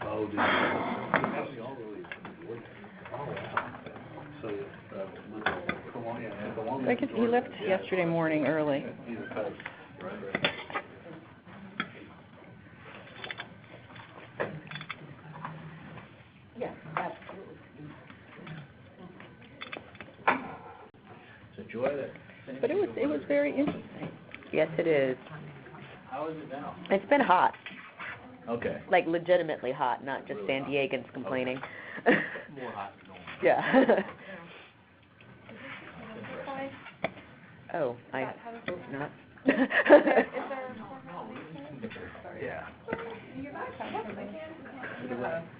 Oh, dude. I guess he left yesterday morning early. Yeah, absolutely. It's a joy that. But it was very interesting. Yes, it is. How is it now? It's been hot, Okay. like legitimately hot, not just San Diegans complaining. More hot than normal. Yeah. Oh, I hope not. Yeah.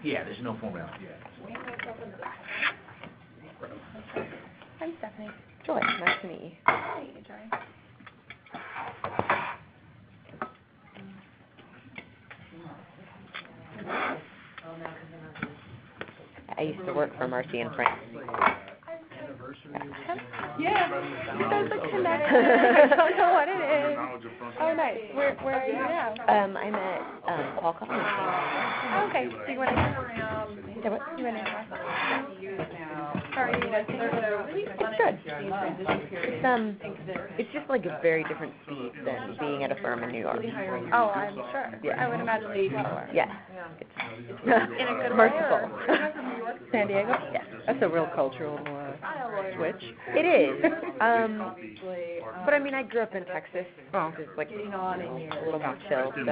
Yeah, there's no formality. I'm Stephanie. Joy, nice to meet you. Hey, Joy. I used to work for Marcy and Frank. Yeah, there's a connection. I don't know what it is. Oh, nice. Where are you now? I'm at Qualcomm. Oh, okay. So you went in around. Yeah, what? You went in around. How are you? Good. It's just like a very different speed than being at a firm in New York. Oh, I'm sure. Yeah. I would imagine it's slower. Yeah. In a good way. Merciful. San Diego? Yeah. That's a real cultural switch. It is. But I mean, I grew up in Texas. Oh. It's like a little more chill. So.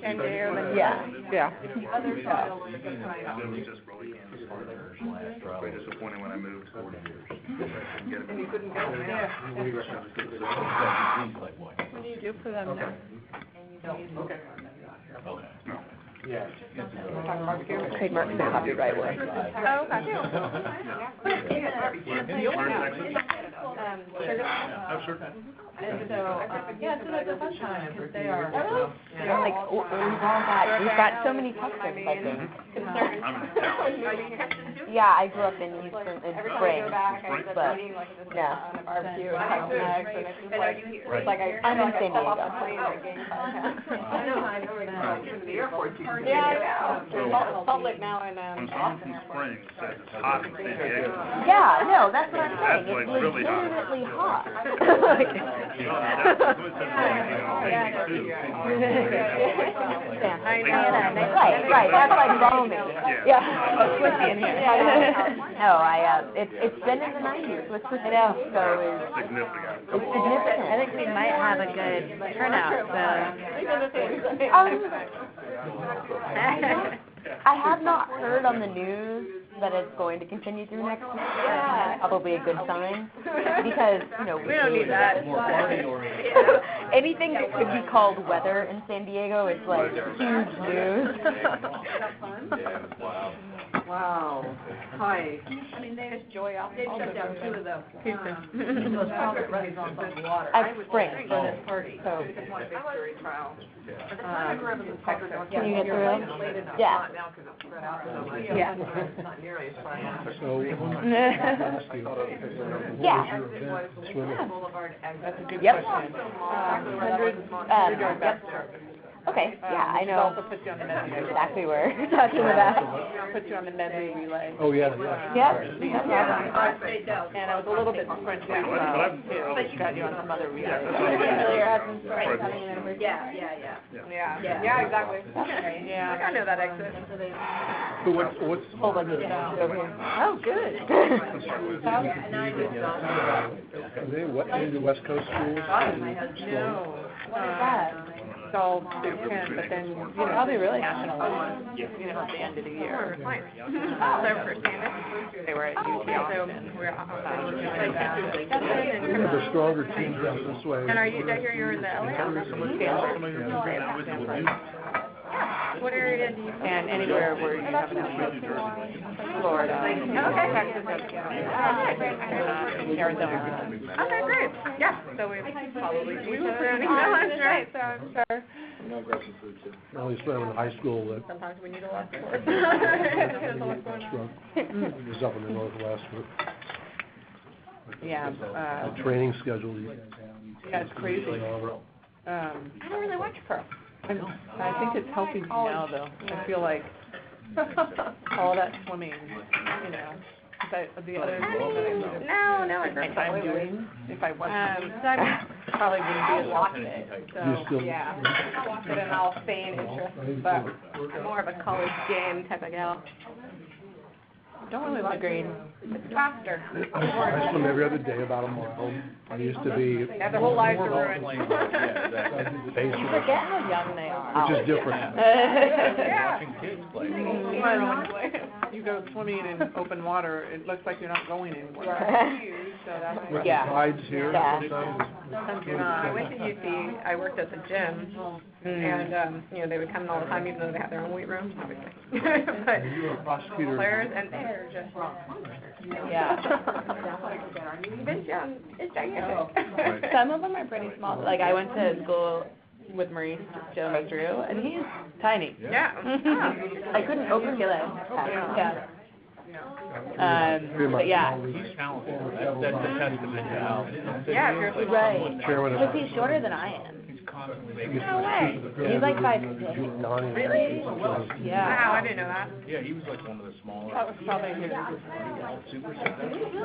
San Diego, then Yeah. Yeah. Very disappointing when I moved. and you couldn't go there. What do you do for them now? Okay. Trademarks and copyright work. Oh, okay. And so, yeah, so that's a fun time because they are. Yeah, like we've got so many customs, I think. Yeah, I grew up in Houston in Spring, but yeah. I'm in San Diego. Salt Lake now and When someone from Springs says it's hot in San Diego. Yeah, no, that's what I'm saying. That's It's like really hot. legitimately hot. Right, that's like balmy. Yeah. Swishy in here. No, it's been in the 90s with Swishy, so Significant. it's significant. I think we might have a good turnout. I have not heard on the news that it's going to continue through next week. That's probably a good sign because, We don't need that. anything that could be called weather in San Diego is like huge news. Wow. Hi. I mean, there's Joy off. They've shut down two of them. Those private runs on the water. I spring. For this party. So, Just one big jury trial. can you get through it? Yeah. Now because it's spread out so much. Yeah. It's not nearly as far. Yeah. Boulevard exit. Yep. Yep. Okay, yeah, I know Also put you on the medley. exactly where you're talking about. Put you on the medley relay. Oh, yeah. Yep. And I was a little bit French now, too. Got you on some other relay. Yeah, exactly. Yeah, I know that exit. So what's Hold on, over here. Oh, good. Are they what, any of the West Coast schools? No. What is that? It's all boot camp, but then, probably really national, at the end of the year. So for SanDisk, they were at UT Austin. We're Some of the stronger teams out this way. And are you, I hear you're in the LA office? What area do you? And anywhere where you have an office. Florida. Okay. Texas, Arizona. Okay, great. Yeah, so we probably see each other in English, right? So I'm sure. At least when I was in high school, that Sometimes we need a lot of support. There's a lot going on. it was up in the Northwest. Yeah. The training schedule. Yeah, it's crazy. I don't really watch pro. I think it's helping me now, though. I feel like all that swimming, you know, the other thing that No, I spent my time doing, if I wasn't, probably wouldn't be as watch often. it. So, Yeah, I'll watch it and I'll stay in interest, but I'm more of a college game type of gal. don't really like green. It's faster. I swim every other day about a mile. I used to be, Yeah, their whole lives are ruined. basically, Forget how young they are. which is different. Yeah. Watching kids play. When you go swimming in open water, it looks like you're not going anywhere. So that's With the Yeah. tides here, Yeah. sometimes sometimes you're I not. went to UC, I worked at the gym, and, you know, they would come in all the time, even though they had their own weight room, obviously. But you were a prosecutor. players, and they're just, Yeah. this young, it's gigantic. Some of them are pretty small. Like, I went to school with Maurice Jones Drew, and he's tiny. Yeah. I couldn't open your legs. Yeah. But yeah. He's talented. That's a testament to how. Yeah, if you're Right. Chairman of- Because he's shorter than I am. He's constantly making. No way. He's like 5'6". Really? Yeah. Wow, I didn't know that. Yeah, he was like one of the smaller. That was probably his Super.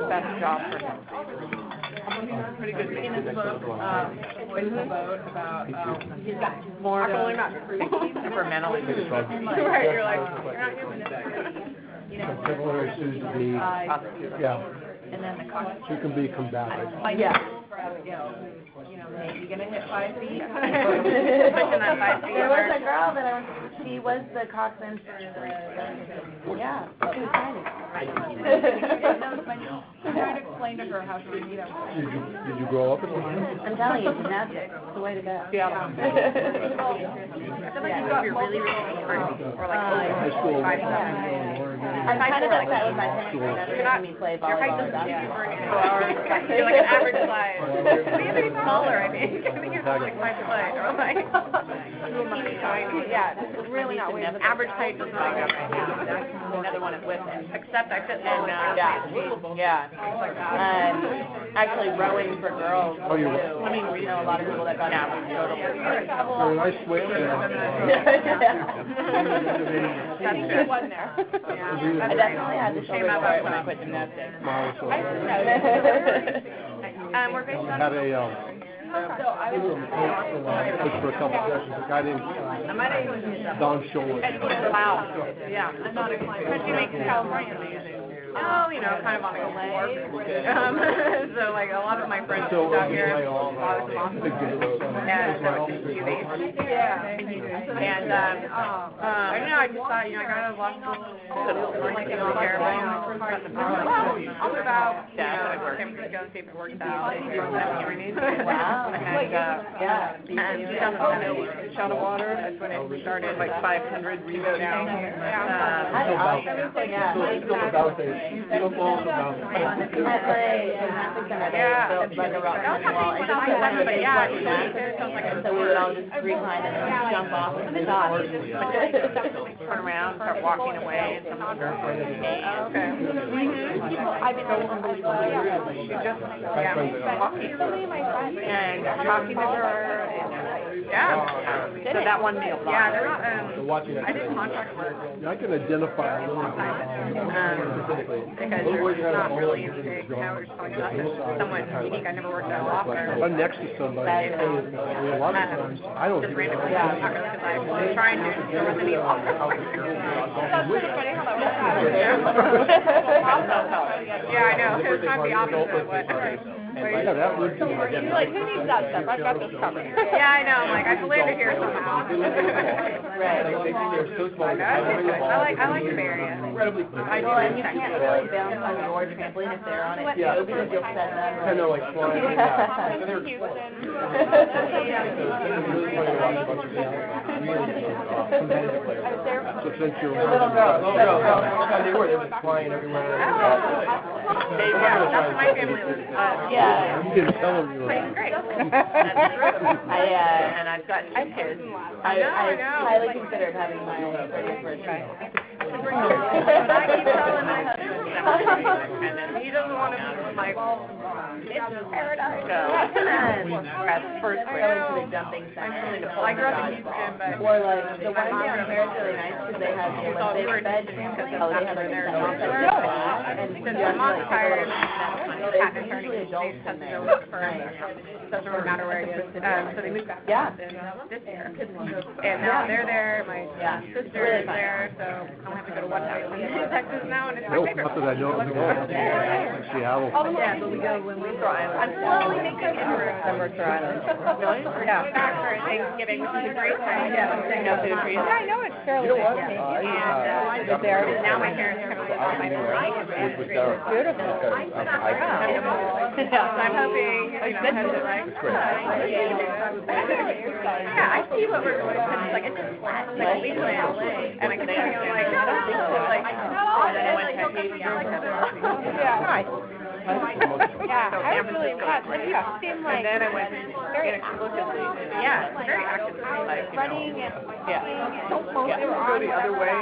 best job for him. Pretty good maintenance book, about, more temperamentally. Right, you're like, you're not human. Temporary suit to be, yeah, And then the cost. you can be combative. Yeah. Maybe gonna hit 5 feet. Pushing that 5 feet There was mark. a girl that I went, she was the coxswain for the, yeah, she was tiny. I'm trying to explain to her how to read them. Did you grow up in Ohio? I'm telling you, gymnastics, it's the way to go. Yeah. I feel like you got really, really smart, or like, High school. I'm kind of upset with my parents for never letting me play your height volleyball. doesn't change for an hour. You're like an average size. But you're getting taller, I think. I think you're still like 5 foot, or like, teeny tiny. Yeah, this is really not weird. Average height does not go right now. Another one is with him. Except I fit And, yeah. Actually rowing for girls, Oh, you- too. I mean, we know a lot of people that got out of Very nice swim. That's true. It wasn't there. Yeah. I definitely had the shoulder for it when I quit gymnastics. We're based on. Had a, just for a couple sessions, a guy named Don Scholler. Wow. Yeah. I'm not a client. Because you make California amazing. Oh, you know, kind of on a so like a lot of my friends out here, a lot of Boston and yeah. And I don't know, I just thought, you know, I got out of law school, like, terrible. I'll move out, you know, San Francisco and see if it works out. Wow. And Shot of water, that's when it started, like 500 reboot now. So we would all just recline and then jump off and stop. Turn around, start walking away, and someone goes, Okay. I've been she just, hockey. And talking to her, and, so that one meal. Yeah, they're not, I did contract work, I can identify a little because you're not really into, now we're just talking about this somewhat unique, I never worked at a law firm. I'm next to somebody, a lot of times, I don't Just think randomly, not really, because I was trying to, there wasn't any law firm. That's pretty funny how that works out. Yeah, I know, it was kind of the opposite of what. yeah, that would be. You're like, who needs that stuff? I've got this covered. Yeah, I know, I'm like, I have to live here somehow. Right. I like the Bay Area. I do Well, and like you Texas. can't really bounce on your trampoline if they're on it too, because you'll set them. Kind of like flying. So since you're Little girl. they were flying everywhere. Yeah, that's where my family lives. Yeah. You didn't tell them you were. It's great. And I've got 2 kids. I highly considered having my very first child. I keep telling my husband, he doesn't want to, like, It's paradise. At first grade. To the dumping center. Well, I grew up in Houston, but. Or like, the one down here is really nice because they have the Olympic bed. Oh, they have like a and Because my mom's tired, patent attorney, they just have to go look for it. Doesn't really matter where it is. So they moved back to Boston this year. And now they're there, my sister is there, so I don't have to go to one house in Texas now, and it's my favorite. Not that I know of the world. Seattle. Yeah, but we go when we throw islands. I'm slowly making inroads. Summer Island. Really? Yeah. Back for Thanksgiving, which is a great time. Yeah, No food for you? Yeah, I know it's fairly big. And now my parents come to my family. Beautiful. Yeah, so I'm hoping, yeah, I see what we're going to do. Like, it's just flat. Like, we play in LA. And I can tell you, like, no, like, yeah. Yeah, I was really impressed. Like, you seem like, and then I went very exclusively, it's very active, like, running and don't go the other way.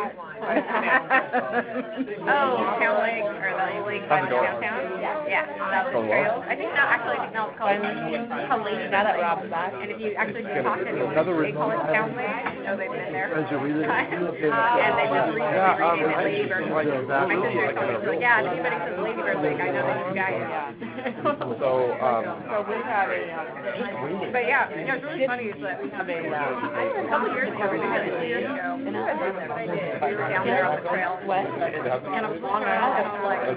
Town Lake, or the lake by downtown? Yeah, that's the trail. I think now it's called Aladdin. Now that Rob's back. And if you actually talk to anyone, they call it Town Lake. You know, they've been there for a time. And they just renamed it Lady Bird Lake. My sister told me, like, yeah, if anybody says Lady Bird Lake, I know that you guys. So we have but yeah, it's really funny is that we have a couple years ago, we were down there on the trail. What? And I was walking around and I'm like, I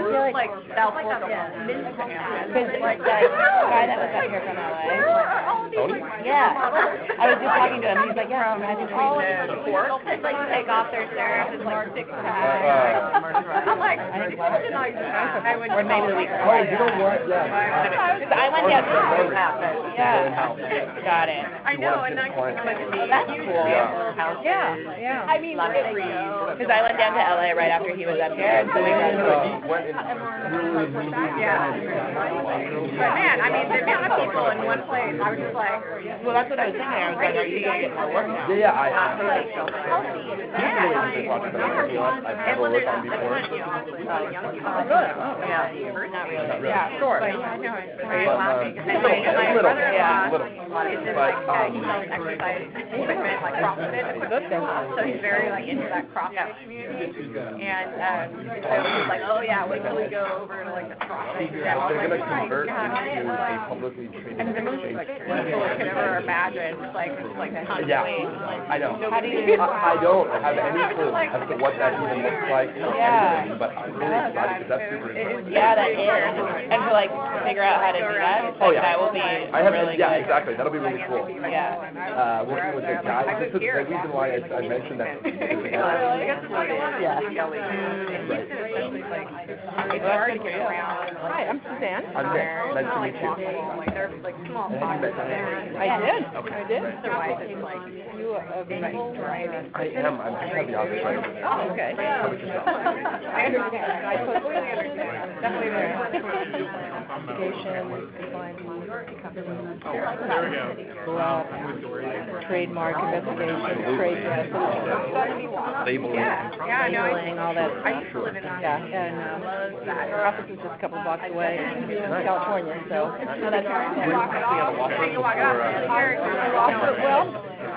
feel like South Florida. Because like that guy that was up here from LA. Yeah. I was just talking to him. He's like, yeah, imagine all of It's like take off their shirts, it's like 6 pack. I'm like, I would. or maybe the week oh, you don't want that. I went down to yeah. Got it. I know, and I'm like, That's cool. Yeah. I mean, Because I went down to LA right after he was up here, and so we went. Yeah. But man, I mean, the amount of people in one place, I was just like, Well, that's what I was thinking. I was like, are you gonna get more work now? Yeah, I and when there's young people. Yeah. Not really. Yeah, sure. But, I'm laughing. And then my brother-in-law is just like, he sells exercise equipment, like CrossFit equipment. So he's very like into that CrossFit community. And so he's like, oh yeah, wait till we go over to like the CrossFit. They're going to convert into a publicly traded and the most like people could ever imagine, like a ton of weight. I know. How do you? I don't have any clue as to what that even looks like, but I'm really excited because that's super interesting. Yeah, that is. And to like figure out how to do that, that will be really good. Exactly. That'll be really cool. Yeah. Working with the guys. This is the reason why I mentioned that. It's hard to get around. Hi, I'm Suzanne. I'm Nick. Nice to meet you. Like they're like small pockets. I did. Otherwise, it's like You are Venable? I am. I'm just at the office right now. Oh, okay. How about yourself? I understand. I totally understand. Definitely there. Litigation, trademark investigation, trade dress, Labeling. Yeah, no, labeling, all that. I used to live in that. And Love that. our office is just a couple blocks away in California, so. No, that's right. You walk up. Well,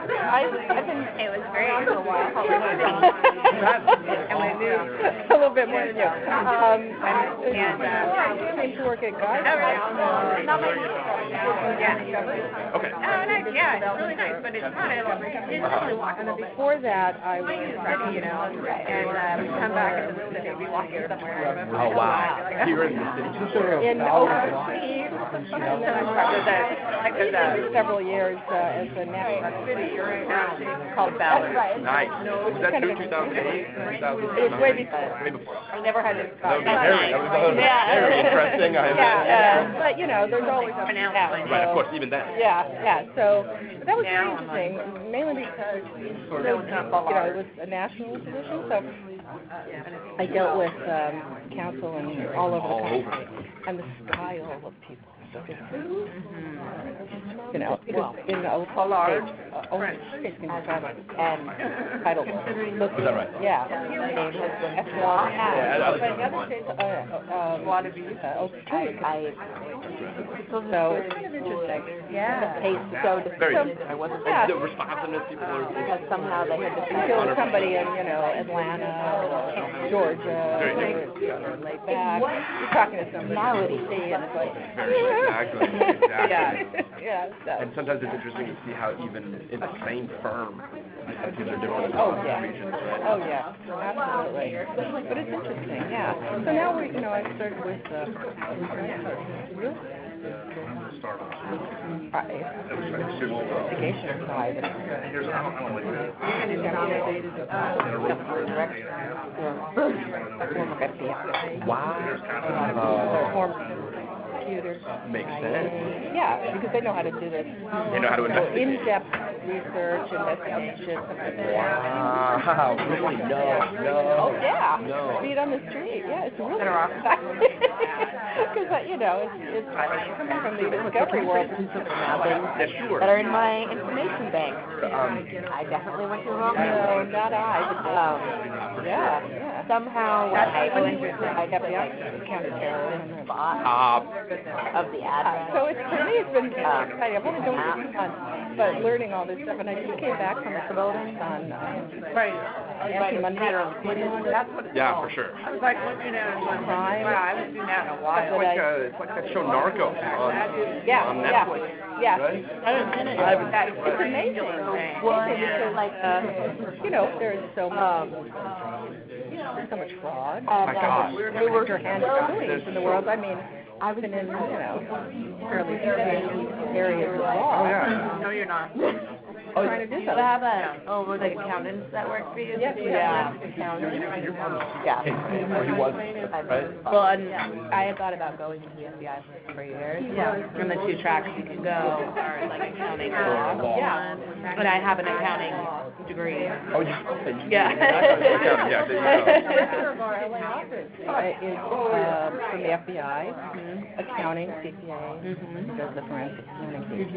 I've been. It was great for a while. And we moved A little bit more than you. I came to work at Guy. Okay. Yeah, it's really nice, but it's kind of really walking. And then before that, I was, You know, and come back and be walking somewhere. Oh, wow. Here in the city. in overseas, several years as a national Called Ballard. Nice. Was that 2008? It was way before. Way before. I never had this. That was very interesting. But you know, there's always up and down. Right, of course, even then. Yeah. So that was very interesting, mainly because it was a national position. So I dealt with Counsel and all over the country, and the style of people You know, because in the Ballard, only it's going to be titled and titled. Is that right? Yeah. F1. Yeah, But in other states, a lot of these, so it's interesting. Yeah. The pace is so different. Very. I wasn't Yeah. The responsiveness people are. because somehow they had to Until somebody in, Atlanta or Georgia or laid back, you're talking to somebody in D.C. and it's like, Exactly. yeah, so. And sometimes it's interesting to see how even in the same firm, these are different regions, right? Oh, yeah, absolutely. But it's interesting, yeah. So now I started with litigation side. Here's, I don't like that. Wow. Computers. Makes sense. Yeah, because they know how to do this. They know how to investigate. In-depth research, investigation. Wow. Really? No. Oh, yeah. No. See it on the street. Yeah, it's really because, it's coming from the discovery world. Yeah, sure. that are in my information bank. I definitely went to the wrong No, one. not I. But yeah. Somehow when I went to I kept the counterterrorism. spot of the address. So for me, it's been exciting. I've only done it 6 months, but learning all this stuff. And I just came back from a promoting on anti-money. That's what it's Yeah, called. for sure. I was like looking at it and Crime. wow, I haven't seen that in a while. It's like that show Narcos on Netflix. Yeah. Right? It's amazing. Because, there's so much fraud. And, My God. We were underhanded in the world. I mean, I've been in, fairly areas of law. Oh, yeah. No, you're not. Trying to do do something. you have accountants that work for you? Yes, accountants. Yeah. Or he was, right? Well, and I had thought about going to the FBI for 3 years. Yeah. And the 2 tracks you can go are like accounting and law. Yeah. But I have an accounting degree. Oh, you Yeah. Yeah, there you go. Our LA office is from the FBI, accounting, CPA, does the forensic accounting piece.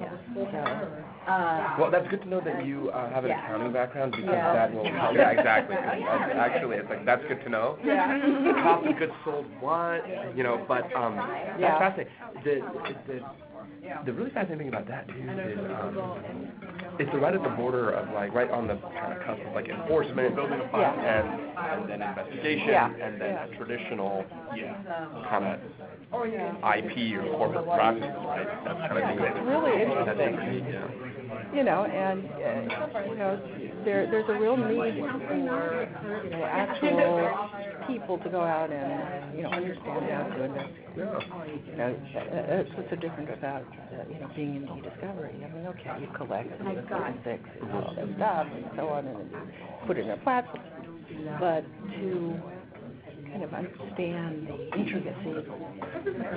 Yeah. Well, that's good to know that you have an accounting background because that will. Yeah, exactly. Actually, it's like that's good to know. Yeah. Cost of goods sold, what? But that's fascinating. The really fascinating thing about that too is it's right at the border of right on the kind of cusp of enforcement and then investigation and then traditional kind of IP or corporate practices, right? That's kind of thing. It's really interesting. There's a real need for actual people to go out and understand how to investigate. That's what's so different about being in e-discovery. I mean, okay, you collect forensics and all that stuff and so on, and you put it in a platform, but to kind of understand the intricacies.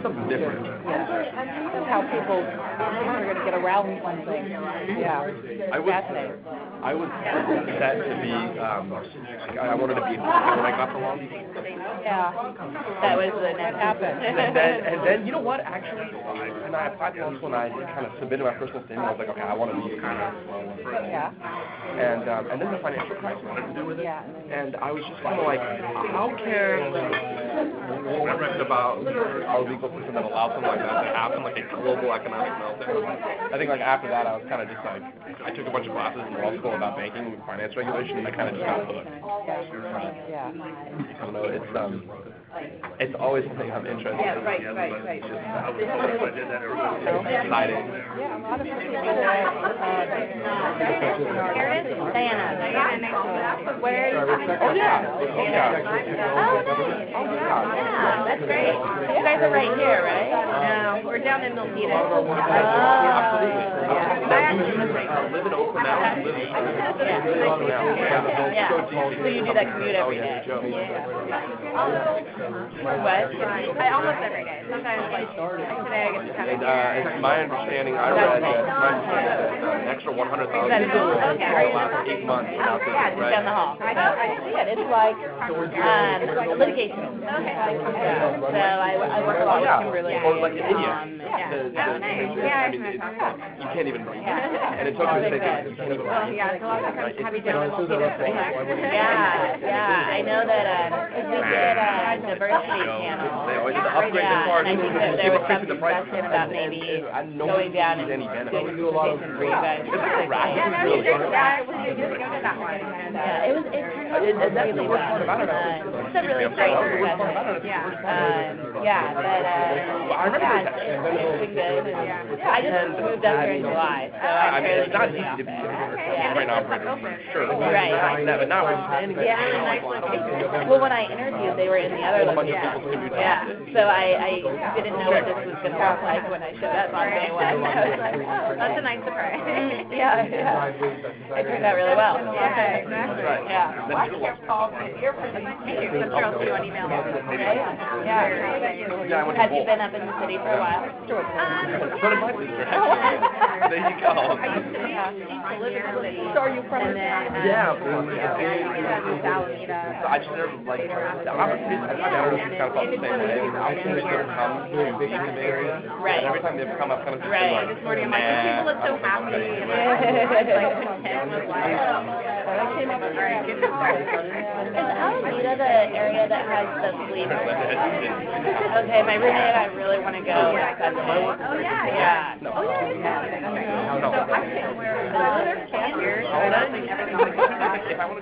Something different. Yeah. That's how people are going to get around something. Yeah. Fascinating. I was set to be, I wanted to be in when I got to law. Yeah. That was the next happened. And then, you know what, actually, when I applied to law school and I kind of submitted my personal statement, I was like, okay, I want to be kind of Yeah. And then the financial crisis had to do with it. Yeah. And I was just kind of like, how can what is it about our legal system that allows something like that to happen, like a global economic meltdown? I think after that, I was kind of just I took a bunch of classes in law school about banking and finance regulation, and I kind of just got hooked. Yeah. I don't know, it's always something I'm interested in. Yeah, right. Just, I did that every day. Exciting. Yeah, a lot of people. Meredith, Diana. Where are you? Oh, yeah. Oh, nice. Yeah, that's great. You guys are right here, right? No, we're down in Milpitas. Absolutely. I actually live in Oakland now. I live in Oakland now. Yeah. So you do that commute every day? What? I almost every day. Sometimes like today I get to kind of. It's my understanding, I read that an extra 100,000 That is cool. for the last 8 months. Yeah, just down the hall. I see it. It's like litigation. Okay. So I work a lot with Kimberly. Or like in India. Yeah. I mean, you can't even breathe. And in Tokyo, they can't even breathe. Yeah, it's a lot of heavy gentlemen. Yeah. I know that we did a diversity panel. They always had to upgrade the cars. And I think that there was some discussion about maybe going down and doing participation for you guys. Yeah, it turned out really well. It's a really great discussion. Yeah, but it's been good. I just moved up here in July, so I mean, it's not easy to be a train operator for sure. Right. But now we're standing there. Well, when I interviewed, they were in the other location. Yeah. So I didn't know what this was going to look like when I showed up on day one. I was like, oh, that's a nice surprise. Yeah. It turned out really well. Yeah, exactly. Yeah. Thank you. I'm sure I'll see you on email. Yeah. Have you been up in the city for a while? So did my sister. There you go. I used to live in the city. So are you from Yeah. I just never, like, the opportunities I've had kind of felt the same way. The opportunities never come to be in the Bay Area. Right. And every time they've come, I've kind of just been Right. like, This morning I'm like, these people look so happy and like content with life. Is Alameda the area that has the flea market? Okay, my roommate and I really want to go next Sunday. Oh yeah. Yeah. Oh yeah. So I think there's 10 years. So I don't think everything.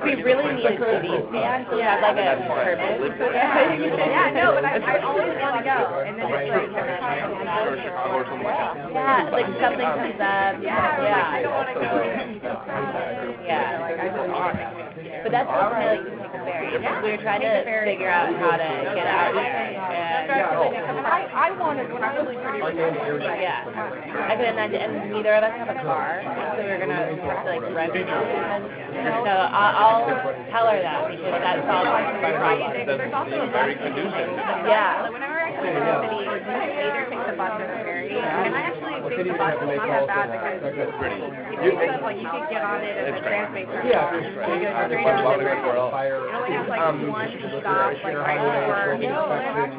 We really need a TV stand, so we have like a purpose. Yeah, no, but I always want to go, and then it's like Chicago or something like that. Yeah, like something comes up. Yeah, I don't want to go. Yeah. But that's ultimately the ferry. We were trying to figure out how to get out there. And I wanted when I was pretty yeah, I could imagine, and neither of us have a car, so we were gonna like rent it. So I'll tell her that because that solves my problem. There's also a Very conducive. Yeah. whenever I come to the city, I either take the bus or the ferry, and I actually think the bus is not that bad because it takes up, like, you could get on it at the Transbase Terminal. You go straight on the river. It only has like one stop, like right before.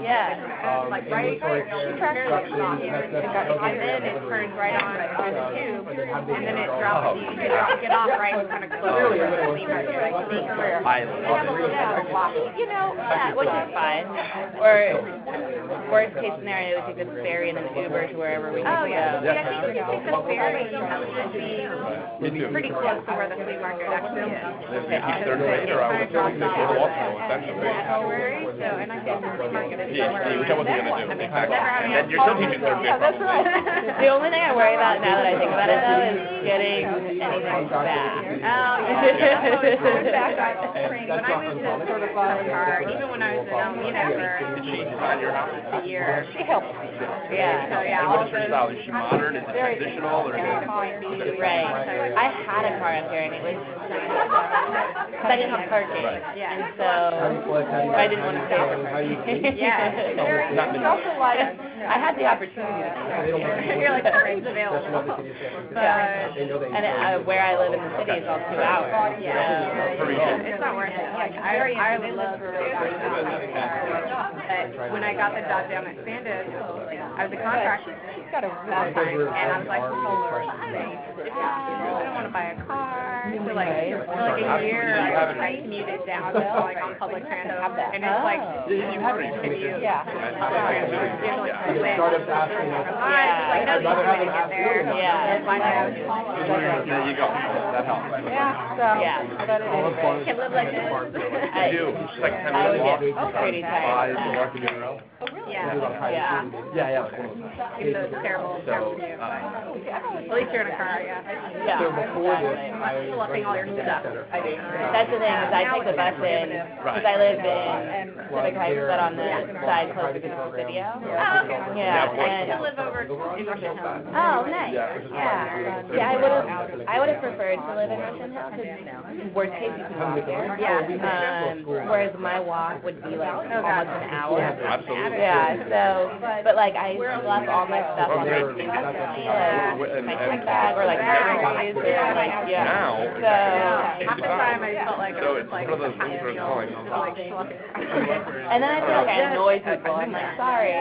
Yeah. Like right, she tracks it stop, and then it turns right on the tube, and then it drops you. You get off right kind of close to the Lemur area. You know, which is fine. Or worst case scenario, we could just ferry and then Uber to wherever we need to go. Yeah, I think if you take the ferry, you have to be pretty close to where the flea market actually is. Third grade, or I was going to go to Walsall, essentially. So, and I think the flea market is PhD, which I wasn't going to do, exactly. And then you're still teaching third grade, probably. The only thing I worry about now that I think about it, though, is getting anything back. Oh, yeah. When I moved to certify a car, even when I was in Alameda Did she design your house? for a year, she helped me. Yeah. So, yeah, What's your style? Is she modern? Is it traditional? Or is it... Right. I had a car up here and it was, because I didn't have parking. And so I didn't want to stay there. Yeah. Not Also, like, I had the opportunity to come here. You're like, everything's available. And where I live in the city is all 2 hours. It's not worth it. Like, I would love for but when I got the job down at SanDisk, I was a contractor. She's got a full time, and I was like, I don't want to buy a car. So like, for like a year, I commuted down to like on public transit, and it's like, You have it. yeah. Startups asking us. Like, no, you're going to get there. Yeah. There you go. That helps. Yeah. So. Yeah. Can live like this. I do. It's like 10 I would minutes walk. get pretty tired. You walk in your row. Oh, really? Yeah. Yeah. Yeah. Even though it's terrible. So, At least you're in a car, yeah. Yeah. So before this, exactly. I Schlepping all your stuff. I do. That's the thing, is I take the bus in, because I live in Pacific Heights, but on the side closer to the video. Oh, okay. Yeah, I and, still live over in Russian Hill. oh, nice, yeah. Yeah, I would have preferred to live in Russian Hill, because worst case you can walk there. Yeah. Whereas my walk would be like almost an hour. absolutely. Yeah, so, but like I left all my stuff on my like my tech bag or like batteries or like, yeah. Now, So, Half the time I felt like I so was it's like, one of those things where it's like, and then I feel like I annoy people. I'm like, sorry. I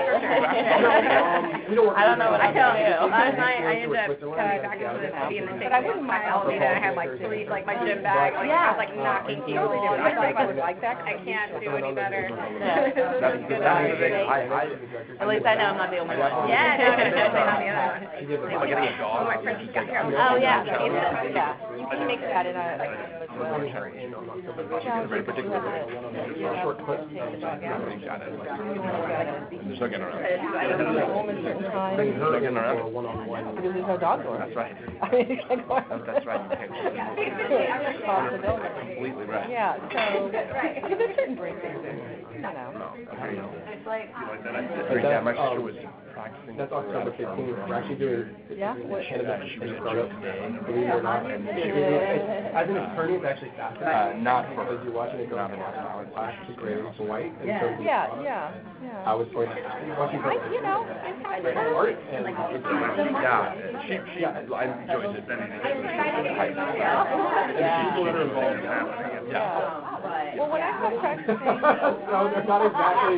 don't know what I can do. Last night I ended up coming back into the city and then taking my elevator and I had like three, like my gym bag, like I was like knocking people. I was like, I can't do any better. that's the thing. At least I know I'm not the only one. Yeah, no, definitely not the other one. Like getting a dog. My friend just got here. Oh yeah, yeah. You can make that in a Very particular. Short clip. There's no getting around. There's no getting around. because there's no dog door. That's right. I mean, you can't go out. That's right. You can't. Responsibility. Completely right. Yeah, so, because there's certain breaks, you know. No, there you go. But Yeah, my that's, sister was practicing. That's October 15th. We're actually doing Yeah, what? Canada. She was a startup, believe it or not. As an attorney, it's actually fascinating. Not for Because you're watching it go from black to gray to white. And so Yeah. I was going watching You know, it's kind of art and Yeah, she I enjoyed it. Yeah. Well, when I was practicing, no, they're not exactly,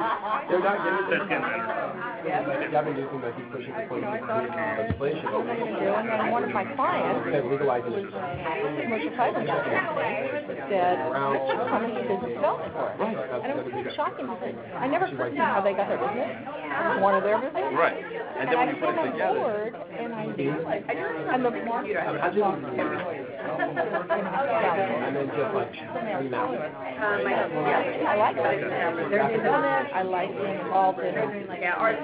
they're not getting It's getting better. Gavin Newsom, that he's pushing for legislation. what we're going to do, and then one of my clients, That legalizes commercial title insurance, said, Richard Cummings is business development for it. And it was kind of shocking because I never could see how they got their business. It was one of their business. Right. And then And I when you put put it it together. forward, and I did, and the market, and then just like remap it. I like it. They're doing it, I like being involved in Yeah, art.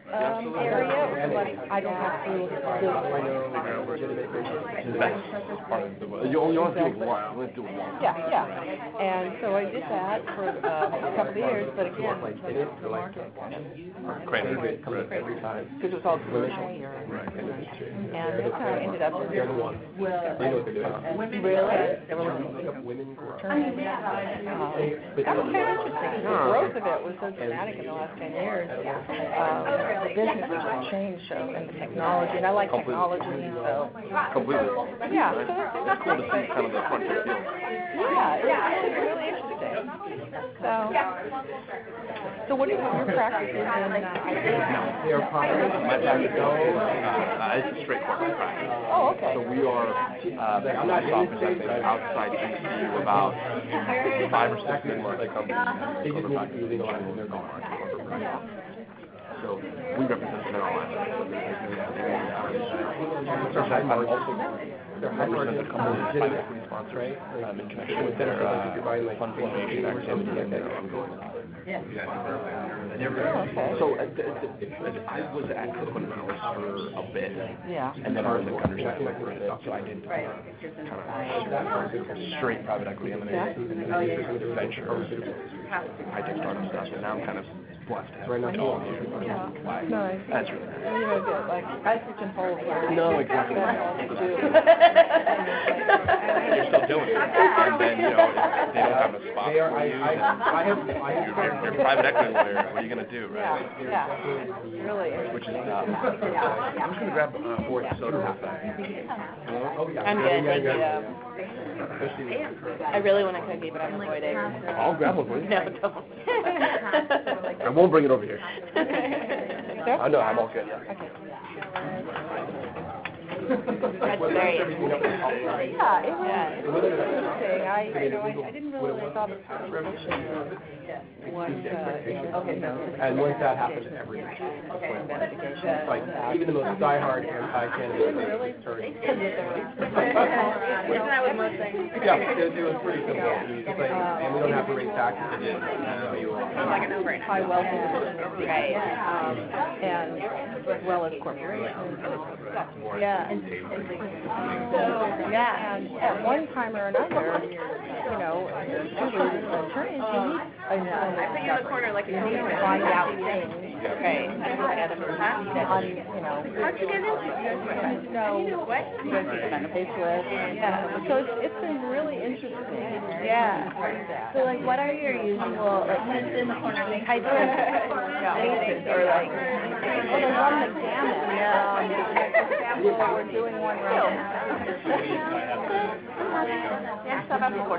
area, but I don't have to do That's part of the. You only want to do it once. You only do it once. Yeah. And so I did that for a couple of years, but again, the market Crazy. Every time. because it was all commercial here. And that's how I ended up in They're the ones. They know what they're doing. Really? They were looking up women grow. That was kind of interesting. The growth of it was so dramatic in the last 10 years. The business has changed and the technology, and I like technology, so. Completely. Yeah. It's cool to see kind of the frontier field. Yeah, it's really interesting. So what are your practices in? They are products. My practice is a straight corporate practice. Oh, okay. So we are, I'm not office, I think, outside DC about 5 or 6 mid-market companies. They just need to be legalized in their market. So we represent them all. I'm also represent a couple of private equity sponsors in connection with their fund formation activity and their ongoing. So I was at Culp for a bit. Yeah. And then I was at Understand for a bit, so I did kind of straight private equity M&A, venture, high-tech startup stuff, and now I'm kind of blessed to have it all. Nice. That's really nice. You know, good, like, I pigeonhole where. No, exactly. You're still doing it. And then, if they don't have a spot for you, you're a private equity lawyer, what are you going to do, right? Yeah, really. Which is, I'm just going to grab a fourth soda real fast. I'm good, thank you. I really want a cookie, but I'm avoiding. I'll grab one for you. No, don't. I won't bring it over here. So? No, I'm all good, yeah. Okay. That's very interesting. Yeah, it was interesting. I didn't really thought the proposition was, And once that happens, everything. Like, even the most diehard anti-cannabis attorney. Isn't that with most Yeah, it was pretty simple. It's like, and we don't have to raise taxes. It's like a no-brainer. high wealth Right. and as well as corporations. Yeah. So, Yeah. and at one time or another, you know, usually attorneys, you need I put you in the corner like a to find out things Right. on, you know, How'd you get into it? you know, What? you guys get benefits with. So it's been really interesting. Yeah. So like, what are your usual like types of bases or like? Well, they run the gamut. So we're doing one right now. Yeah, stuff up before.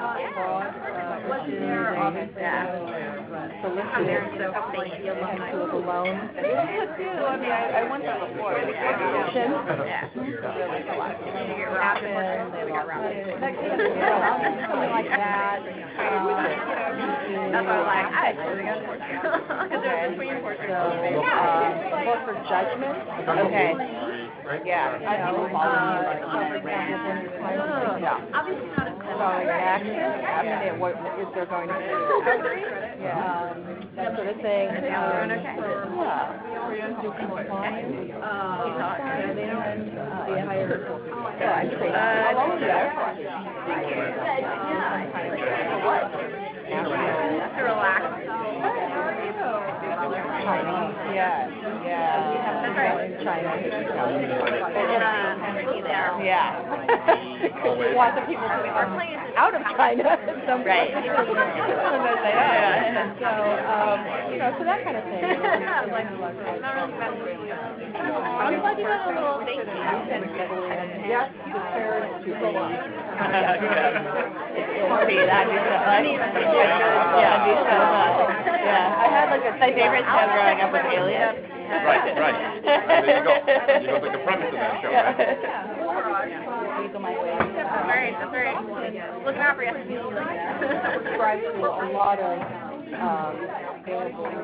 Solicited to the loan. I mean, I went there before. Litigation. Yeah. Really relaxing. You get wrapped in it. Something like that. That's why I'm like, I actually got because there's between portraits. Look for judgment. Okay. Yeah. For example, Obviously not as so what is there going to be? That sort of thing. Do compliance. And then hire. I'm trained all over there. just to relax. China. Yeah. That's right. In China. Yeah. We want the people to be out of China. Right. So, you know, so that kind of thing. I'm glad you got a little thank you. Yes, prepared to believe. Yeah, I had like my favorite show growing up was Alien. Right. There you go. You know, like the premise of that show, right? That's very, looking out for you. Subscribe to a lot of available that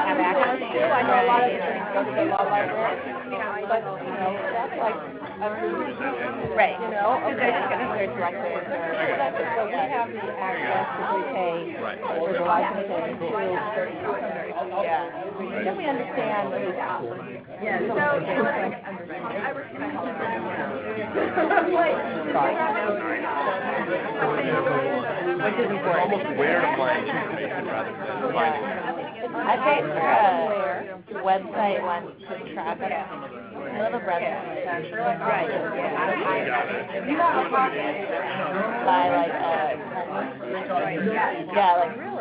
have access to. I know a lot of attorneys go to the law library, but, you know, that's like a Right. you know, okay, they're directed. So we have the access to pay for the licensing to, then we understand the Yeah, so, I respect Which is important. Almost where to find information rather than finding it. I paid for a website once to track it. I love a brother. Right. By like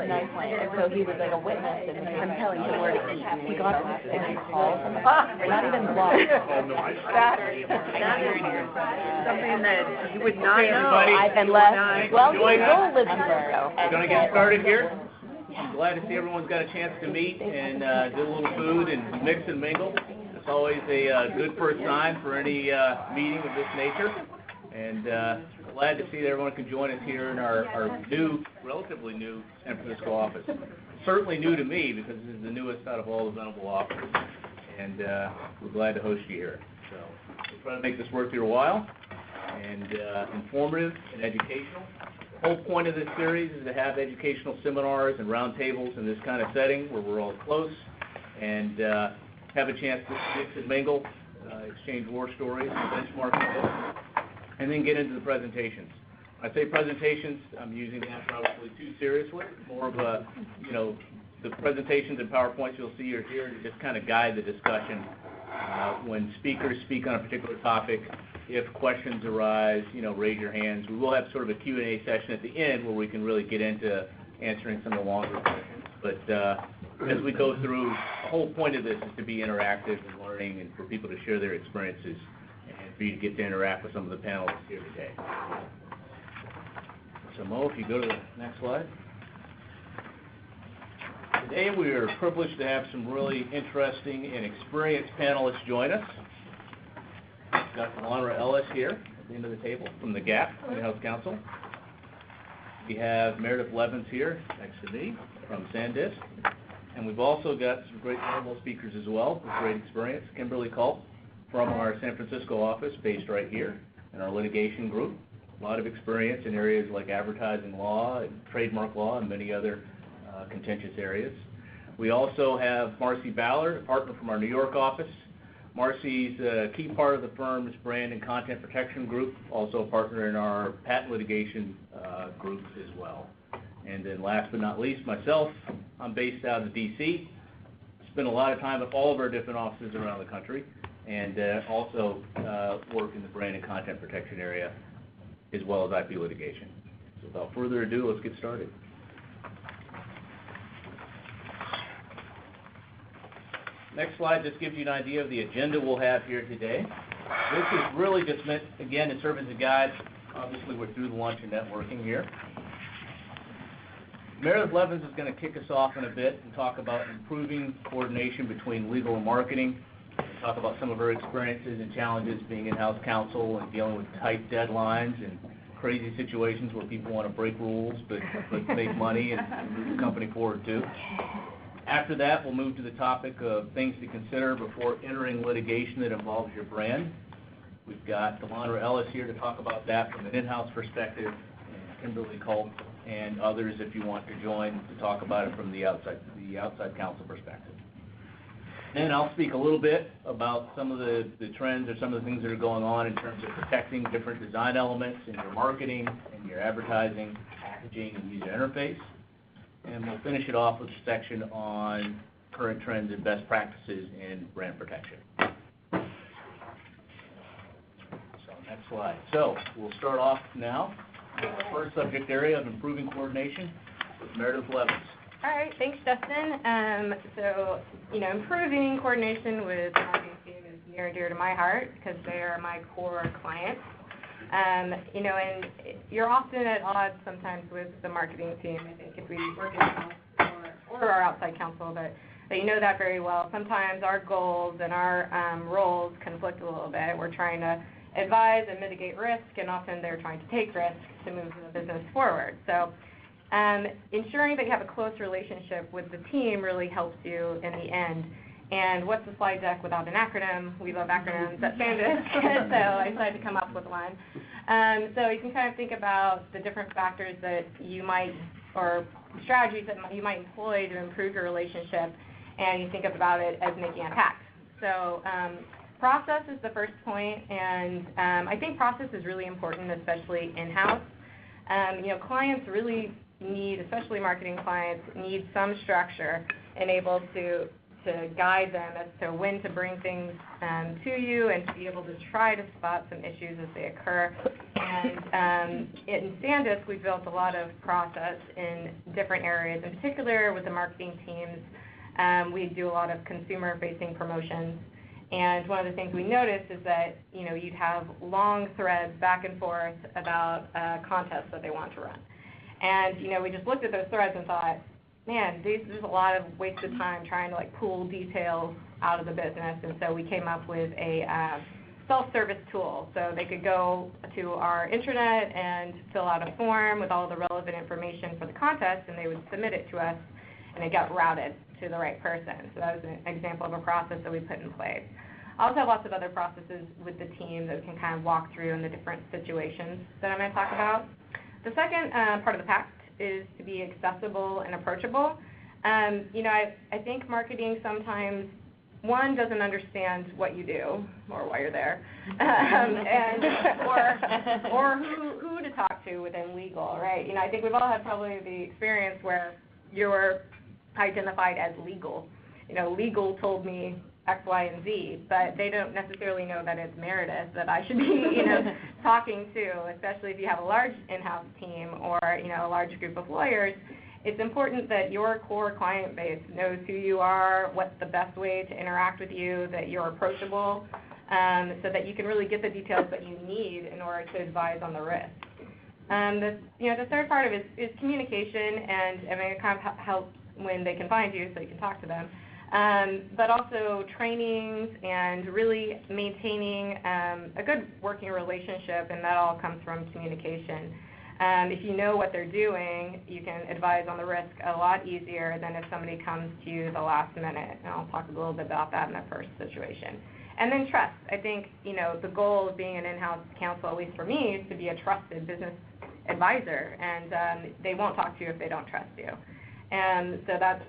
nice land. And so he was like a witness and him telling him where to eat. He got and called him. Not even blocked. That's something that you would not know. I've been left. Well, he will live here. We're going to get started here. I'm glad to see everyone's got a chance to meet and do a little food and mix and mingle. It's always a good first sign for any meeting of this nature. And glad to see that everyone can join us here in our new, relatively new San Francisco office. Certainly new to me because this is the newest out of all the Venable offices. And we're glad to host you here. So we'll try to make this worth your while and informative and educational. The whole point of this series is to have educational seminars and roundtables in this kind of setting where we're all close and have a chance to mix and mingle, exchange war stories, benchmarking this, and then get into the presentations. When I say presentations, I'm using that probably too seriously. More of a, you know, the presentations and PowerPoints you'll see are here to just kind of guide the discussion. When speakers speak on a particular topic, if questions arise, you know, raise your hands. We will have sort of a Q&A session at the end where we can really get into answering some of the longer questions. But as we go through, the whole point of this is to be interactive and learning and for people to share their experiences and for you to get to interact with some of the panelists here today. So Mo, if you go to the next slide. Today we are privileged to have some really interesting and experienced panelists join us. We've got Ellis here at the end of the table from the Gap, in-house counsel. We have Meredith Levins here next to me from SanDisk. And we've also got some great notable speakers as well with great experience. Kimberly Culp from our San Francisco office, based right here in our litigation group. A lot of experience in areas like advertising law and trademark law and many other contentious areas. We also have Marcy Ballard, a partner from our New York office. Marcy's a key part of the firm's brand and content protection group, also a partner in our patent litigation group as well. And then last but not least, myself, I'm based out of D.C., spend a lot of time at all of our different offices around the country, and also work in the brand and content protection area, as well as IP litigation. So without further ado, let's get started. Next slide just gives you an idea of the agenda we'll have here today. This is really just meant, again, to serve as a guide. Obviously, we're through the lunch and networking here. Meredith Levins is going to kick us off in a bit and talk about improving coordination between legal and marketing, talk about some of her experiences and challenges being in-house counsel and dealing with tight deadlines and crazy situations where people want to break rules but make money and move the company forward too. After that, we'll move to the topic of things to consider before entering litigation that involves your brand. We've got Ellis here to talk about that from an in-house perspective, and Kimberly Culp and others if you want to join to talk about it from the outside counsel perspective. Then I'll speak a little bit about some of the trends or some of the things that are going on in terms of protecting different design elements in your marketing and your advertising, packaging, and user interface. And we'll finish it off with a section on current trends and best practices in brand protection. So next slide. So we'll start off now with the first subject area of improving coordination with Meredith Levins. All right, thanks, Justin. So, improving coordination with the marketing team is near and dear to my heart because they are my core clients. And you're often at odds sometimes with the marketing team. I think if we work in-house or our outside counsel, but you know that very well. Sometimes our goals and our roles conflict a little bit. We're trying to advise and mitigate risk, and often they're trying to take risk to move the business forward. So ensuring that you have a close relationship with the team really helps you in the end. And what's the slide deck without an acronym? We love acronyms at SanDisk, so I decided to come up with one. So you can kind of think about the different factors that you might, or strategies that you might employ to improve your relationship, and you think about it as making impact. So process is the first point, and I think process is really important, especially in-house. Clients really need, especially marketing clients, need some structure and able to guide them as to when to bring things to you and to be able to try to spot some issues as they occur. And in SanDisk, we've built a lot of process in different areas. In particular, with the marketing teams, we do a lot of consumer-facing promotions. And one of the things we noticed is that, you'd have long threads back and forth about contests that they want to run. And, we just looked at those threads and thought, man, there's a lot of wasted time trying to pull details out of the business, and so we came up with a self-service tool. So they could go to our intranet and fill out a form with all the relevant information for the contest, and they would submit it to us, and it got routed to the right person. So that was an example of a process that we put in place. I also have lots of other processes with the team that we can kind of walk through in the different situations that I'm going to talk about. The second part of the pact is to be accessible and approachable. I think marketing sometimes, one, doesn't understand what you do or why you're there, or who to talk to within legal, right? I think we've all had probably the experience where you're identified as legal. Legal told me X, Y, and Z, but they don't necessarily know that it's Meredith that I should be, talking to, especially if you have a large in-house team or, a large group of lawyers. It's important that your core client base knows who you are, what's the best way to interact with you, that you're approachable, so that you can really get the details that you need in order to advise on the risk. The third part of it is communication, and it kind of helps when they can find you so you can talk to them. But also trainings and really maintaining a good working relationship, and that all comes from communication. If you know what they're doing, you can advise on the risk a lot easier than if somebody comes to you the last minute. And I'll talk a little bit about that in the first situation. And then trust. I think, the goal of being an in-house counsel, at least for me, is to be a trusted business advisor. And they won't talk to you if they don't trust you. And so that's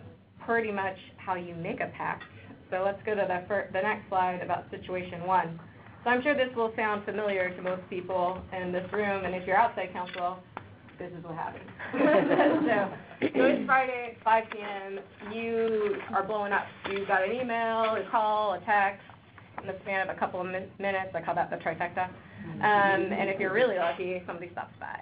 pretty much how you make a pact. So let's go to the next slide about situation 1. So I'm sure this will sound familiar to most people in this room, and if you're outside counsel, this is what happens. So it's Friday at 5 p.m., you are blowing up. You got an email, a call, a text, in the span of a couple of minutes. I call that the trifecta. And if you're really lucky, somebody stops by.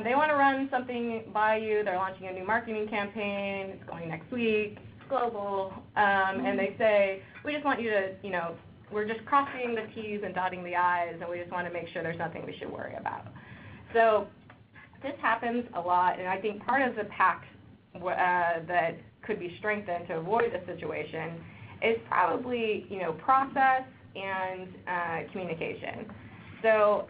They want to run something by you. They're launching a new marketing campaign. It's going next week. It's global. And they say, we just want you to, we're just crossing the T's and dotting the I's, and we just want to make sure there's nothing we should worry about. So this happens a lot, and I think part of the pact that could be strengthened to avoid this situation is probably, process and communication. So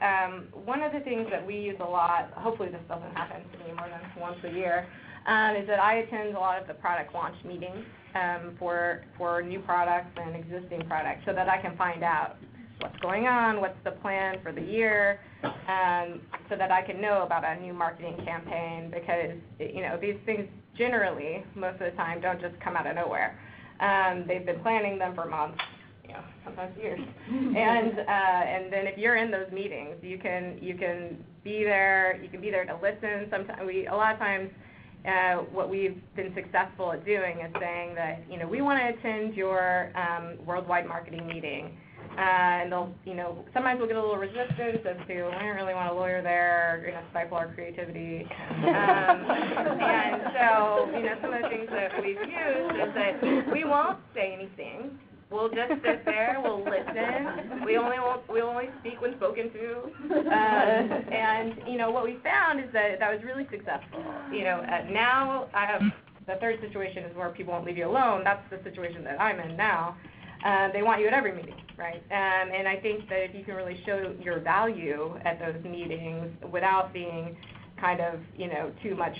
one of the things that we use a lot, hopefully this doesn't happen to me more than once a year, is that I attend a lot of the product launch meetings for new products and existing products so that I can find out what's going on, what's the plan for the year, so that I can know about a new marketing campaign because, these things generally, most of the time, don't just come out of nowhere. They've been planning them for months, sometimes years. And then if you're in those meetings, you can be there. You can be there to listen. A lot of times, what we've been successful at doing is saying that we want to attend your worldwide marketing meeting. And they'll, sometimes we'll get a little resistance as to, we don't really want a lawyer there, you're going to stifle our creativity. And so, some of the things that we've used is that we won't say anything. We'll just sit there, we'll listen. We only speak when spoken to. And, what we found is that was really successful. Now I have, the third situation is where people won't leave you alone. That's the situation that I'm in now. They want you at every meeting, right? And I think that if you can really show your value at those meetings without being kind of, too much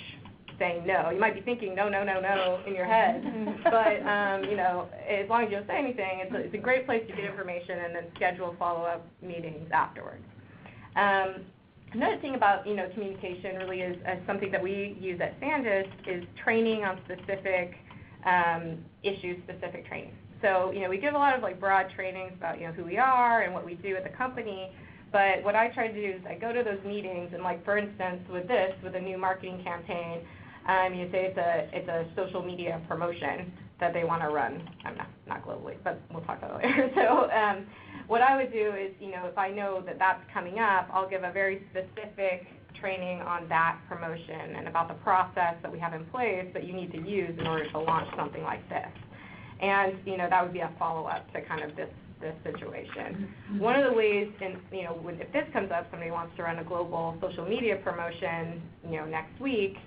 saying no. You might be thinking no in your head, but, as long as you don't say anything, it's a great place to get information and then schedule follow-up meetings afterwards. Another thing about, communication really is something that we use at SanDisk is training on specific issues, specific training. So, we give a lot of broad trainings about, who we are and what we do at the company, but what I try to do is I go to those meetings and for instance, with a new marketing campaign, you say it's a social media promotion that they want to run. I'm not globally, but we'll talk about it later. So what I would do is, if I know that that's coming up, I'll give a very specific training on that promotion and about the process that we have in place that you need to use in order to launch something like this. And, that would be a follow-up to kind of this situation. One of the ways, if this comes up, somebody wants to run a global social media promotion, next week,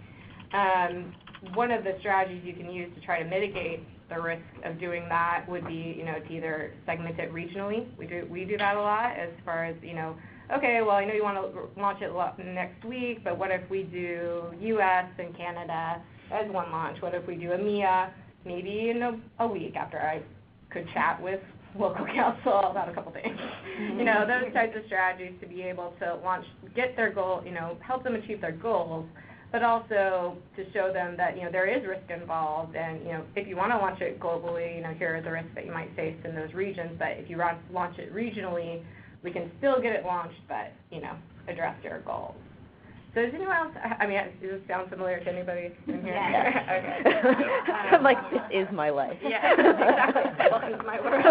one of the strategies you can use to try to mitigate the risk of doing that would be, to either segment it regionally. We do that a lot as far as, okay, well, I know you want to launch it next week, but what if we do U.S. and Canada as one launch? What if we do EMEA maybe in a week after I could chat with local counsel about a couple things? Those types of strategies to be able to get their goal, help them achieve their goals, but also to show them that, there is risk involved, and, if you want to launch it globally, here are the risks that you might face in those regions, but if you launch it regionally, we can still get it launched, but, address your goals. So does anyone else, does this sound familiar to anybody in here? Yeah. Okay. I'm like, this is my life. Yeah, exactly. Welcome to my world.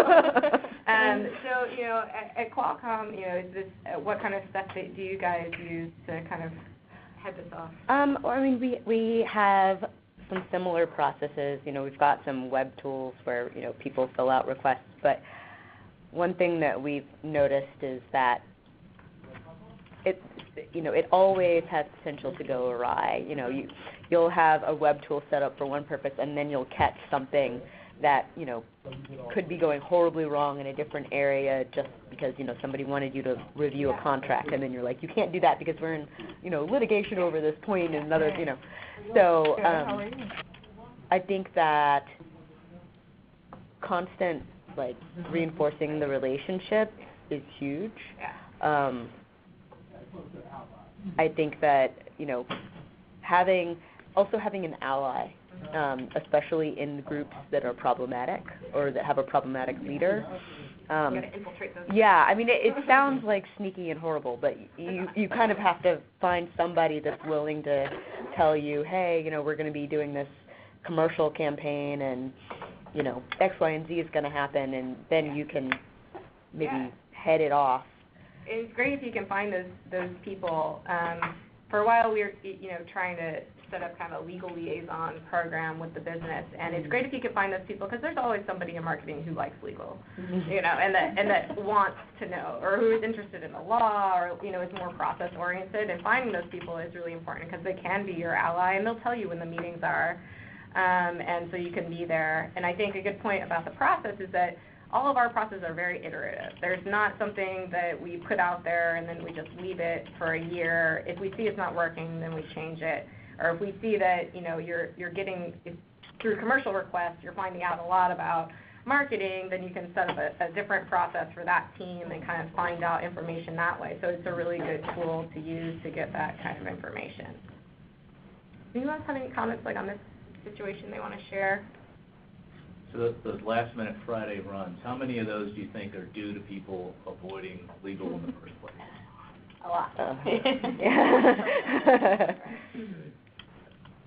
So, at Qualcomm, is this, what kind of stuff do you guys use to kind of head this off? We have some similar processes. We've got some web tools where, people fill out requests, but one thing that we've noticed is that it always has potential to go awry. You'll have a web tool set up for one purpose, and then you'll catch something that, you know, could be going horribly wrong in a different area just because, you know, somebody wanted you to review a contract, and then you're like, you can't do that because we're in, you know, litigation over this point and another, you know. So I think that constant, like, reinforcing the relationship is huge. I think that, you know, having an ally, especially in groups that are problematic or that have a problematic leader. Yeah, I mean, it sounds like sneaky and horrible, but you kind of have to find somebody that's willing to tell you, hey, you know, we're going to be doing this commercial campaign and, you know, X, Y, and Z is going to happen, and then you can maybe head it off. It's great if you can find those people. For a while, we were, you know, trying to set up kind of a legal liaison program with the business, and it's great if you can find those people because there's always somebody in marketing who likes legal, you know, and that wants to know, or who is interested in the law, or, you know, is more process oriented. And finding those people is really important because they can be your ally, and they'll tell you when the meetings are, and so you can be there. And I think a good point about the process is that all of our processes are very iterative. There's not something that we put out there and then we just leave it for a year. If we see it's not working, then we change it. Or if we see that, you know, you're getting, through commercial requests, you're finding out a lot about marketing, then you can set up a different process for that team and kind of find out information that way. So it's a really good tool to use to get that kind of information. Anyone else have any comments, like, on this situation they want to share? So those last-minute Friday runs, how many of those do you think are due to people avoiding legal in the first place? A lot. So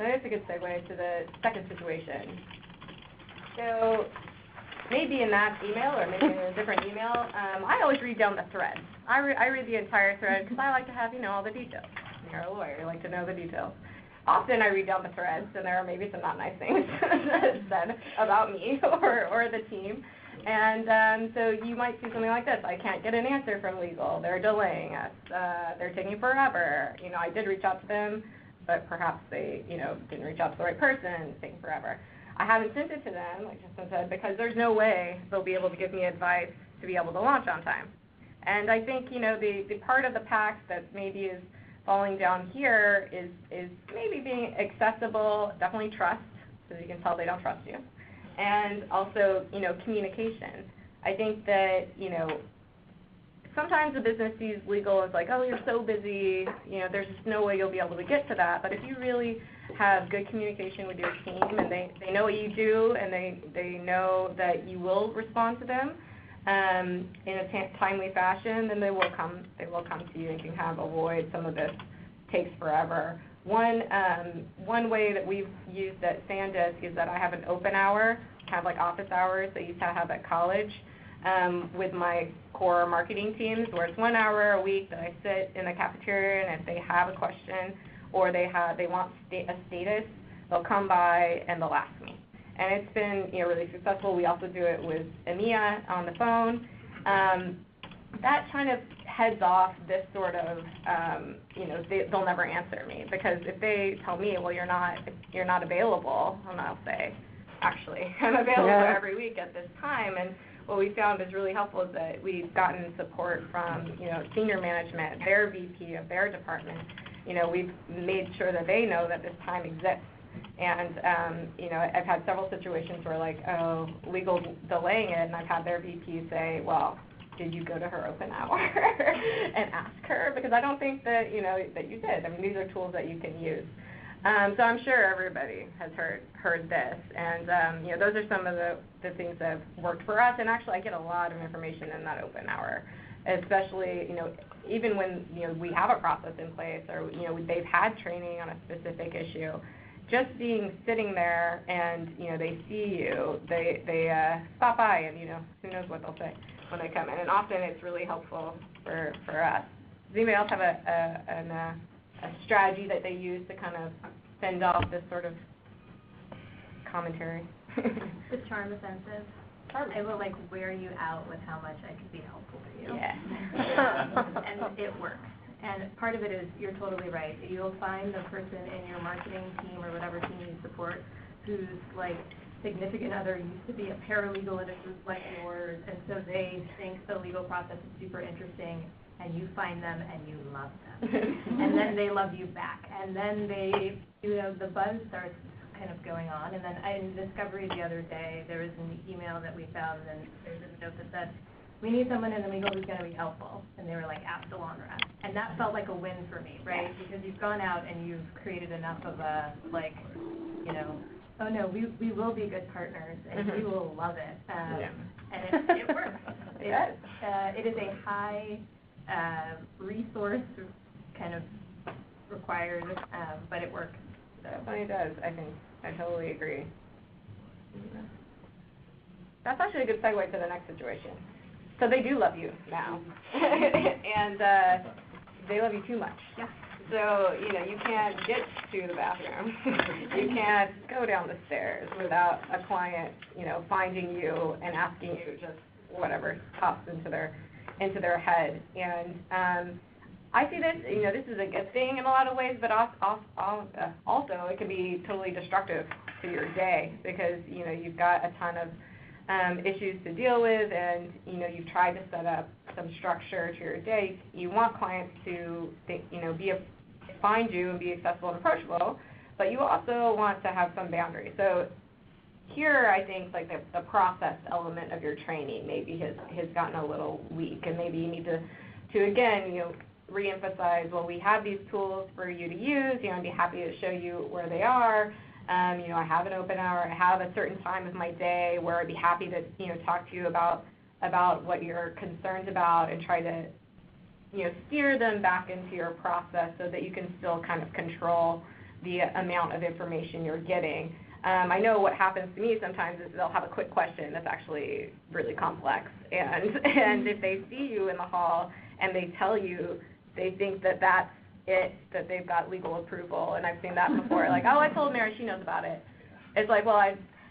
that's a good segue to the second situation. So maybe in that email or maybe in a different email, I always read down the thread. I read the entire thread because I like to have, you know, all the details. You're a lawyer, you like to know the details. Often I read down the threads, and there are maybe some not nice things said about me or the team. And so you might see something like this: I can't get an answer from legal. They're delaying us. They're taking forever. You know, I did reach out to them, but perhaps they, you know, didn't reach out to the right person. It's taking forever. I haven't sent it to them, like Justin said, because there's no way they'll be able to give me advice to be able to launch on time. And I think, you know, the part of the pact that maybe is falling down here is maybe being accessible, definitely trust, so you can tell they don't trust you, and also, you know, communication. I think that, you know, sometimes the business sees legal as like, oh, you're so busy, you know, there's just no way you'll be able to get to that. But if you really have good communication with your team and they know what you do and they know that you will respond to them in a timely fashion, then they will come to you and can kind of avoid some of this takes forever. One way that we've used at SanDisk is that I have an open hour, kind of like office hours that I used to have at college, with my core marketing teams, where it's 1 hour a week that I sit in the cafeteria, and if they have a question or they want a status, they'll come by and they'll ask me. And it's been, you know, really successful. We also do it with EMEA on the phone. That kind of heads off this sort of, you know, they'll never answer me, because if they tell me, well, you're not available, and I'll say, actually, I'm available every week at this time. And what we found is really helpful is that we've gotten support from, you know, senior management, their VP of their department. You know, we've made sure that they know that this time exists. And, you know, I've had several situations where, like, oh, legal delaying it, and I've had their VP say, well, did you go to her open hour and ask her? Because I don't think that, you know, that you did. I mean, these are tools that you can use. So I'm sure everybody has heard this. And, you know, those are some of the things that have worked for us. And actually, I get a lot of information in that open hour, especially, you know, even when, you know, we have a process in place, or, you know, they've had training on a specific issue. Just sitting there and, you know, they see you, they stop by, and, you know, who knows what they'll say when they come in. And often it's really helpful for us. Does anybody else have a strategy that they use to kind of fend off this sort of commentary? The charm offensive. I will, like, wear you out with how much I could be helpful to you. Yeah. And it works. And part of it is, you're totally right. You'll find the person in your marketing team or whatever team you support who's, like, significant other used to be a paralegal at a group like yours, and so they think the legal process is super interesting, and you find them and you love them. And then they love you back. And then they, the buzz starts kind of going on. And then in Discovery the other day, there was an email that we found, and there's a note that said, we need someone in the legal who's going to be helpful. And they were like, Absalon Rep. And that felt like a win for me, right? Because you've gone out and you've created enough of a, like, oh no, we will be good partners, and you will love it. And it works. It is a high resource kind of required, but it works. So. It does, I think. I totally agree. That's actually a good segue to the next situation. So they do love you now, and they love you too much. Yeah. So, you can't get to the bathroom. You can't go down the stairs without a client, finding you and asking you just whatever pops into their head. And I see this, this is a good thing in a lot of ways, but also it can be totally destructive to your day because, you've got a ton of issues to deal with, and you've tried to set up some structure to your day. You want clients to find you and be accessible and approachable, but you also want to have some boundaries. So here, I think like the process element of your training maybe has gotten a little weak, and maybe you need to again reemphasize. Well, we have these tools for you to use. I'd be happy to show you where they are. I have an open hour. I have a certain time of my day where I'd be happy to, talk to you about what you're concerned about and try to, steer them back into your process so that you can still kind of control the amount of information you're getting. I know what happens to me sometimes is they'll have a quick question that's actually really complex, and if they see you in the hall and they tell you they think that that's it, that they've got legal approval, and I've seen that before, like, oh, I told Mary, she knows about it. It's like, well,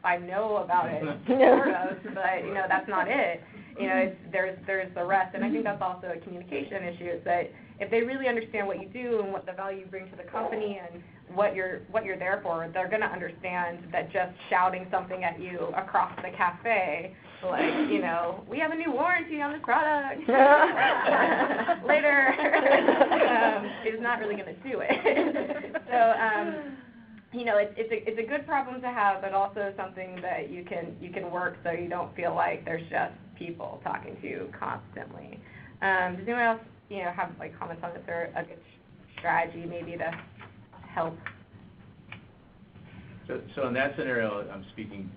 I know about it, sort of, but, that's not it. There's the rest, and I think that's also a communication issue, is that if they really understand what you do and what the value you bring to the company and what you're there for, they're going to understand that just shouting something at you across the cafe, like, we have a new warranty on this product, later, is not really going to do it. So, it's a good problem to have, but also something that you can work so you don't feel like there's just people talking to you constantly. Does anyone else, have like comments on this or a good strategy maybe to help? So in that scenario, I'm speaking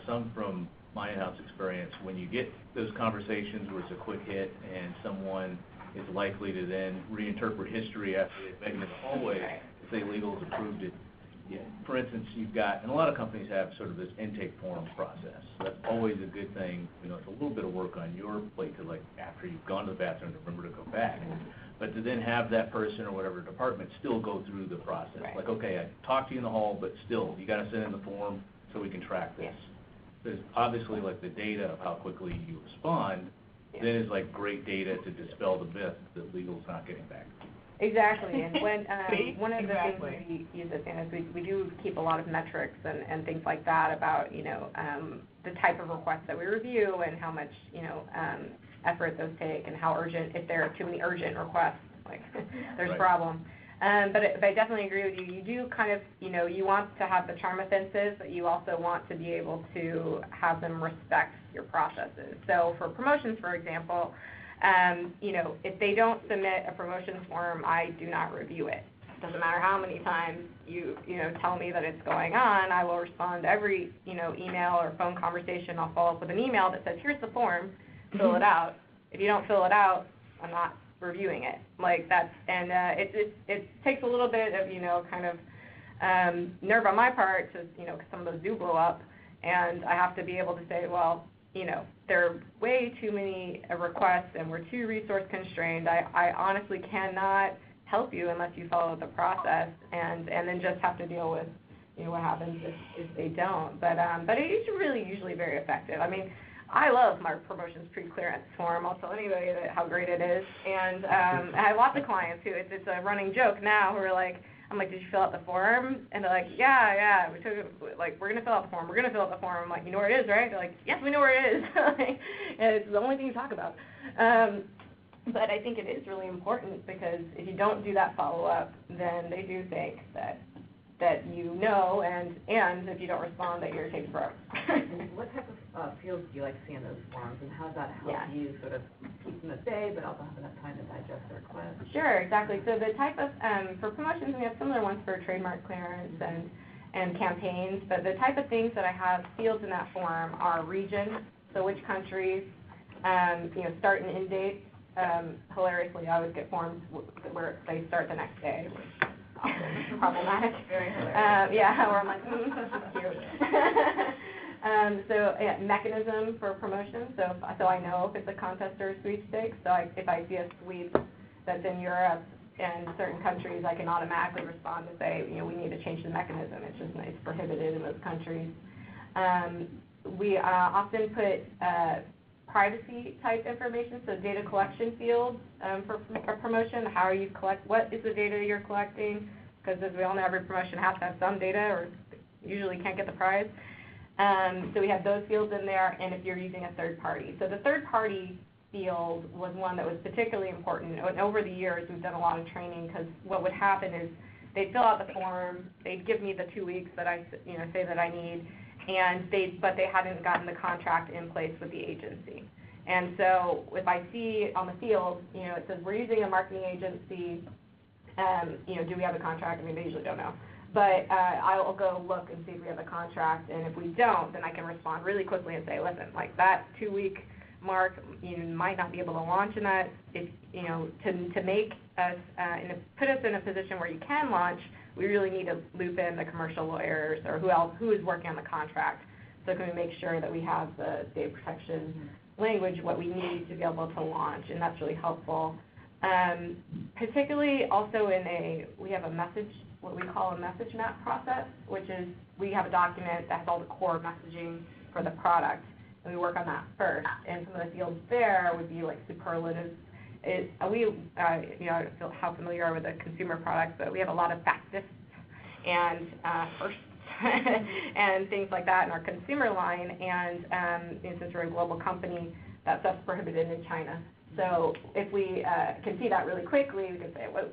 some from my in-house experience. When you get those conversations where it's a quick hit and someone is likely to then reinterpret history after they've met you in the hallway to say legal has approved it. Yeah. For instance, you've got, and a lot of companies have sort of this intake form process. So that's always a good thing. It's a little bit of work on your plate to, like, after you've gone to the bathroom, to remember to go back. But to then have that person or whatever department still go through the process. Right. Like, okay, I talked to you in the hall, but still, you got to send in the form so we can track this. There's obviously, like, the data of how quickly you respond, then is, like, great data to dispel the myth that legal's not getting back. Exactly, and when one of the things we use at SanDisk is we do keep a lot of metrics and things like that about the type of requests that we review and how much effort those take and how urgent, if there are too many urgent requests, like there's a problem. But I definitely agree with you. You do kind of you want to have the charm offenses, but you also want to be able to have them respect your processes. So for promotions, for example. If they don't submit a promotions form, I do not review it. Doesn't matter how many times you tell me that it's going on, I will respond to every, email or phone conversation. I'll follow up with an email that says, here's the form, fill it out. If you don't fill it out, I'm not reviewing it. Like that's, and it takes a little bit of, kind of nerve on my part to, because some of those do blow up, and I have to be able to say, well, there are way too many requests and we're too resource constrained. I honestly cannot help you unless you follow the process, and then just have to deal with, what happens if they don't. But it's really usually very effective. I mean, I love my promotions pre-clearance form. I'll tell anybody how great it is. And I have lots of clients who it's a running joke now who are like, I'm like, did you fill out the form? And they're like, yeah, we took it, like, we're gonna fill out the form. I'm like, you know where it is, right? They're like, yes, we know where it is. And it's the only thing you talk about. But I think it is really important because if you don't do that follow-up, then they do think that you know, and if you don't respond, that your tape's broke. What type of fields do you like to see in those forms, and how does that help you sort of keep them at bay, but also have enough time to digest their requests? Sure, exactly. So the type of, for promotions, we have similar ones for trademark clearance and campaigns, but the type of things that I have fields in that form are regions, so which countries, start and end dates. Hilariously, I always get forms where they start the next day, which is often problematic. Very hilarious. Where I'm like, this is cute. Mechanism for promotion, so I know if it's a contest or a sweepstakes. So if I see a sweep that's in Europe and certain countries, I can automatically respond to say, we need to change the mechanism. It's prohibited in those countries. We often put privacy type information, so data collection fields for promotion. How are you what is the data you're collecting? Because as we all know, every promotion has to have some data or usually can't get the prize. So we have those fields in there, and if you're using a third party. So the third party field was one that was particularly important. And over the years, we've done a lot of training because what would happen is they'd fill out the form, they'd give me the 2 weeks that I say that I need, but they hadn't gotten the contract in place with the agency. And so if I see on the field, it says we're using a marketing agency, do we have a contract? I mean, they usually don't know. But I'll go look and see if we have a contract, and if we don't, then I can respond really quickly and say, listen, like that 2-week mark, you might not be able to launch in that. If to make us put us in a position where you can launch, we really need to loop in the commercial lawyers or who is working on the contract. So can we make sure that we have the data protection language, what we need to be able to launch, and that's really helpful. Particularly also we have what we call a message map process, which is we have a document that has all the core messaging for the product, and we work on that first. And some of the fields there would be like superlatives. I don't know how familiar you are with a consumer product, but we have a lot of factists and firsts and things like that in our consumer line. And since we're a global company, that stuff's prohibited in China. So if we can see that really quickly, we can say, well,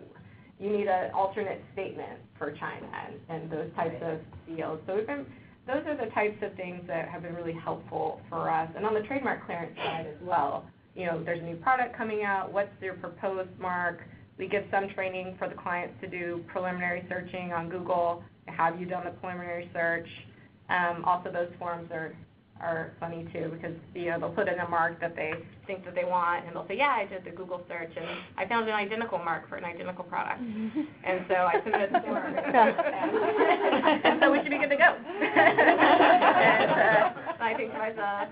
you need an alternate statement for China and those types of fields. So those are the types of things that have been really helpful for us. And on the trademark clearance side as well, there's a new product coming out, what's their proposed mark? We give some training for the clients to do preliminary searching on Google. Have you done the preliminary search? Also, those forms are funny too, because they'll put in a mark that they think that they want, and they'll say, yeah, I did the Google search, and I found an identical mark for an identical product. And so I submitted the form, and so we should be good to go. And I think to myself,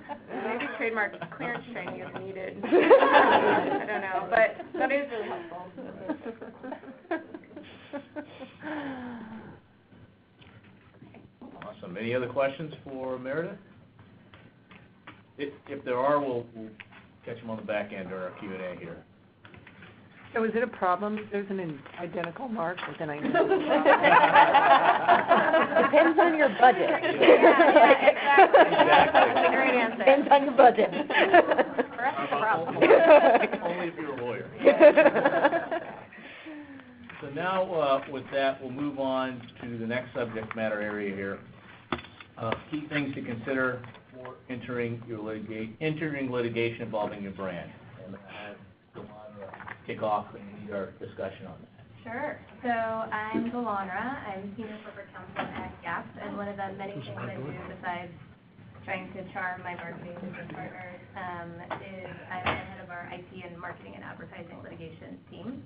maybe trademark clearance training is needed. I don't know, but that is really helpful. Awesome. Any other questions for Meredith? If there are, we'll catch them on the back end or our Q&A here. So is it a problem if there's an identical mark with an identical Depends on your budget. Exactly. That's a great answer. Depends on your budget. For us, it's a problem. Only if you're a lawyer. So now, with that, we'll move on to the next subject matter area here. Key things to consider for entering litigation involving your brand. And kick off and lead our discussion on that. Sure. So I'm Ballard. I'm Senior Corporate Counsel at Gap, and one of the many things I do besides trying to charm my marketing business partners is I'm the head of our IP and marketing and advertising litigation team.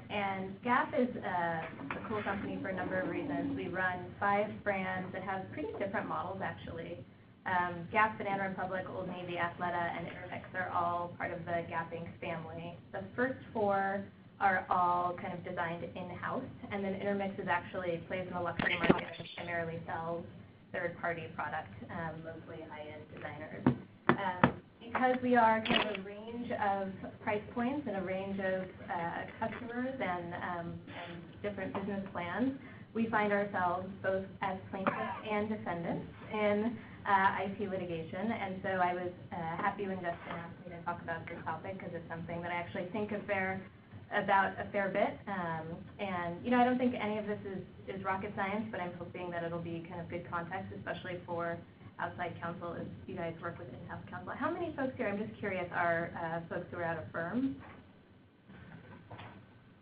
And Gap is a cool company for a number of reasons. We run 5 brands that have pretty different models, actually. Gap, Banana Republic, Old Navy, Athleta, and Intermix are all part of the Gap Inc. family. The first 4 are all kind of designed in-house, and then Intermix actually plays in the luxury market and primarily sells third-party product, mostly high-end designers. Because we are kind of a range range of price points and a range of customers and different business plans. We find ourselves both as plaintiffs and defendants in IP litigation, and so I was happy when Justin asked me to talk about this topic because it's something that I actually think about a fair bit. And I don't think any of this is rocket science, but I'm hoping that it'll be kind of good context, especially for outside counsel as you guys work with in-house counsel. How many folks here, I'm just curious, are folks who are at a firm?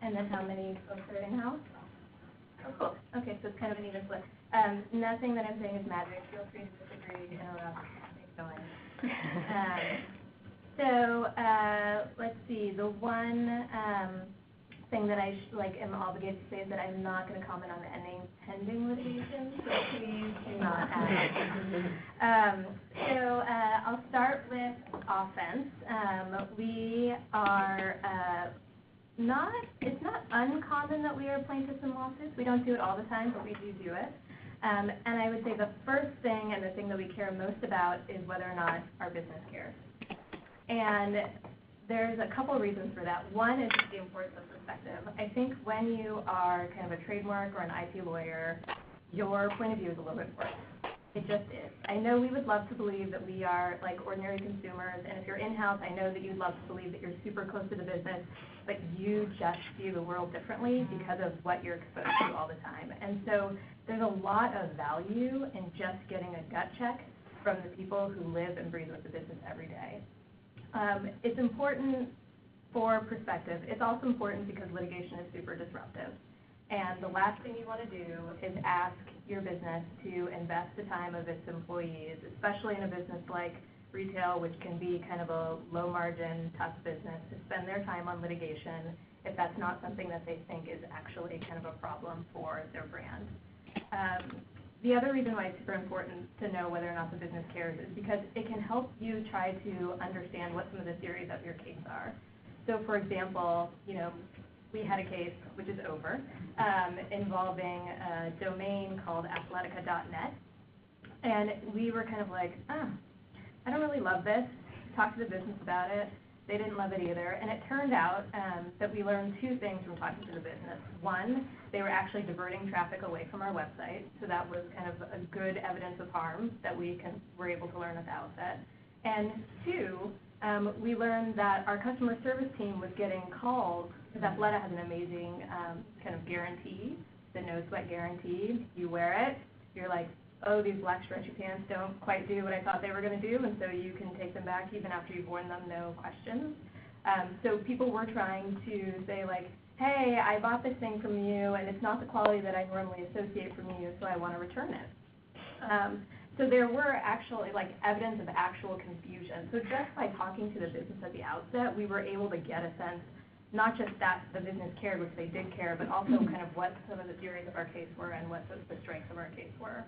And then how many folks are in-house? Oh, cool. Okay, so it's kind of an even split. Nothing that I'm saying is magic. Feel free to disagree, interrupt, keep going. So let's see. The one thing that I am obligated to say is that I'm not going to comment on any pending litigation, so please do not ask. So I'll start with offense. We are it's not uncommon that we are plaintiffs in lawsuits. We don't do it all the time, but we do it. And I would say the first thing and the thing that we care most about is whether or not our business cares. And there's a couple reasons for that. One is just the importance of perspective. I think when you are kind of a trademark or an IP lawyer, your point of view is a little bit important. It just is. I know we would love to believe that we are like ordinary consumers, and if you're in-house, I know that you'd love to believe that you're super close to the business, but you just view the world differently because of what you're exposed to all the time. And so there's a lot of value in just getting a gut check from the people who live and breathe with the business every day. It's important for perspective. It's also important because litigation is super disruptive. And the last thing you want to do is ask your business to invest the time of its employees, especially in a business like retail, which can be kind of a low-margin, tough business, to spend their time on litigation if that's not something that they think is actually kind of a problem for their brand. The other reason why it's super important to know whether or not the business cares is because it can help you try to understand what some of the theories of your case are. So, for example, we had a case, which is over, involving a domain called athletica.net, and we were kind of like, I don't really love this. Talked to the business about it. They didn't love it either, and it turned out that we learned two things from talking to the business. One, they were actually diverting traffic away from our website, so that was kind of a good evidence of harm that we were able to learn at the outset. And two, we learned that our customer service team was getting calls, because Athleta has an amazing kind of guarantee, the no sweat guarantee. You wear it, you're like, oh, these black stretchy pants don't quite do what I thought they were going to do, and so you can take them back even after you've worn them, no questions. So people were trying to say, like, hey, I bought this thing from you, and it's not the quality that I normally associate from you, so I want to return it. So there were actually, evidence of actual confusion. So just by talking to the business at the outset, we were able to get a sense, not just that the business cared, which they did care, but also kind of what some of the theories of our case were and what the strengths of our case were.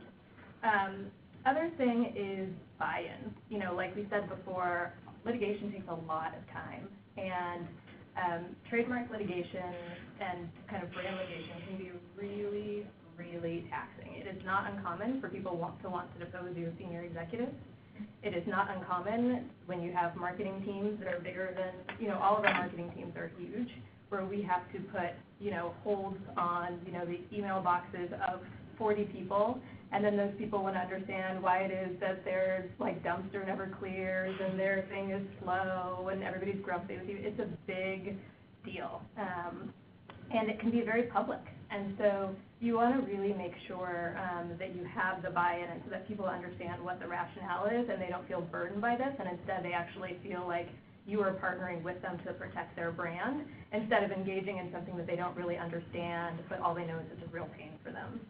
Other thing is buy-in. Like we said before, litigation takes a lot of time, and trademark litigation and kind of brand litigation can be really, really taxing. It is not uncommon for people to want to depose your senior executives. It is not uncommon when you have marketing teams that are bigger than, all of our marketing teams are huge, where we have to put, holds on, the email boxes of 40 people, and then those people want to understand why it is that their dumpster never clears and their thing is slow and everybody's grumpy with you. It's a big deal, and it can be very public. And so you want to really make sure that you have the buy-in, and so that people understand what the rationale is and they don't feel burdened by this, and instead they actually feel like you are partnering with them to protect their brand instead of engaging in something that they don't really understand, but all they know is it's a real pain for them.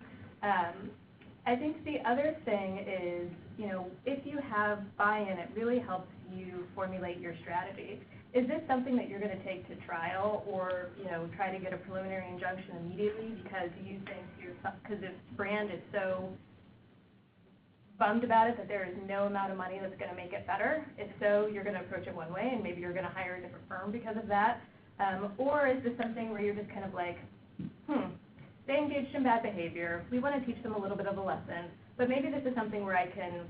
I think the other thing is, if you have buy-in, it really helps you formulate your strategy. Is this something that you're going to take to trial, or try to get a preliminary injunction immediately because you think because this brand is so bummed about it that there is no amount of money that's going to make it better? If so, you're going to approach it one way, and maybe you're going to hire a different firm because of that. Or is this something where you're just kind of like, they engaged in bad behavior. We want to teach them a little bit of a lesson, but maybe this is something where I can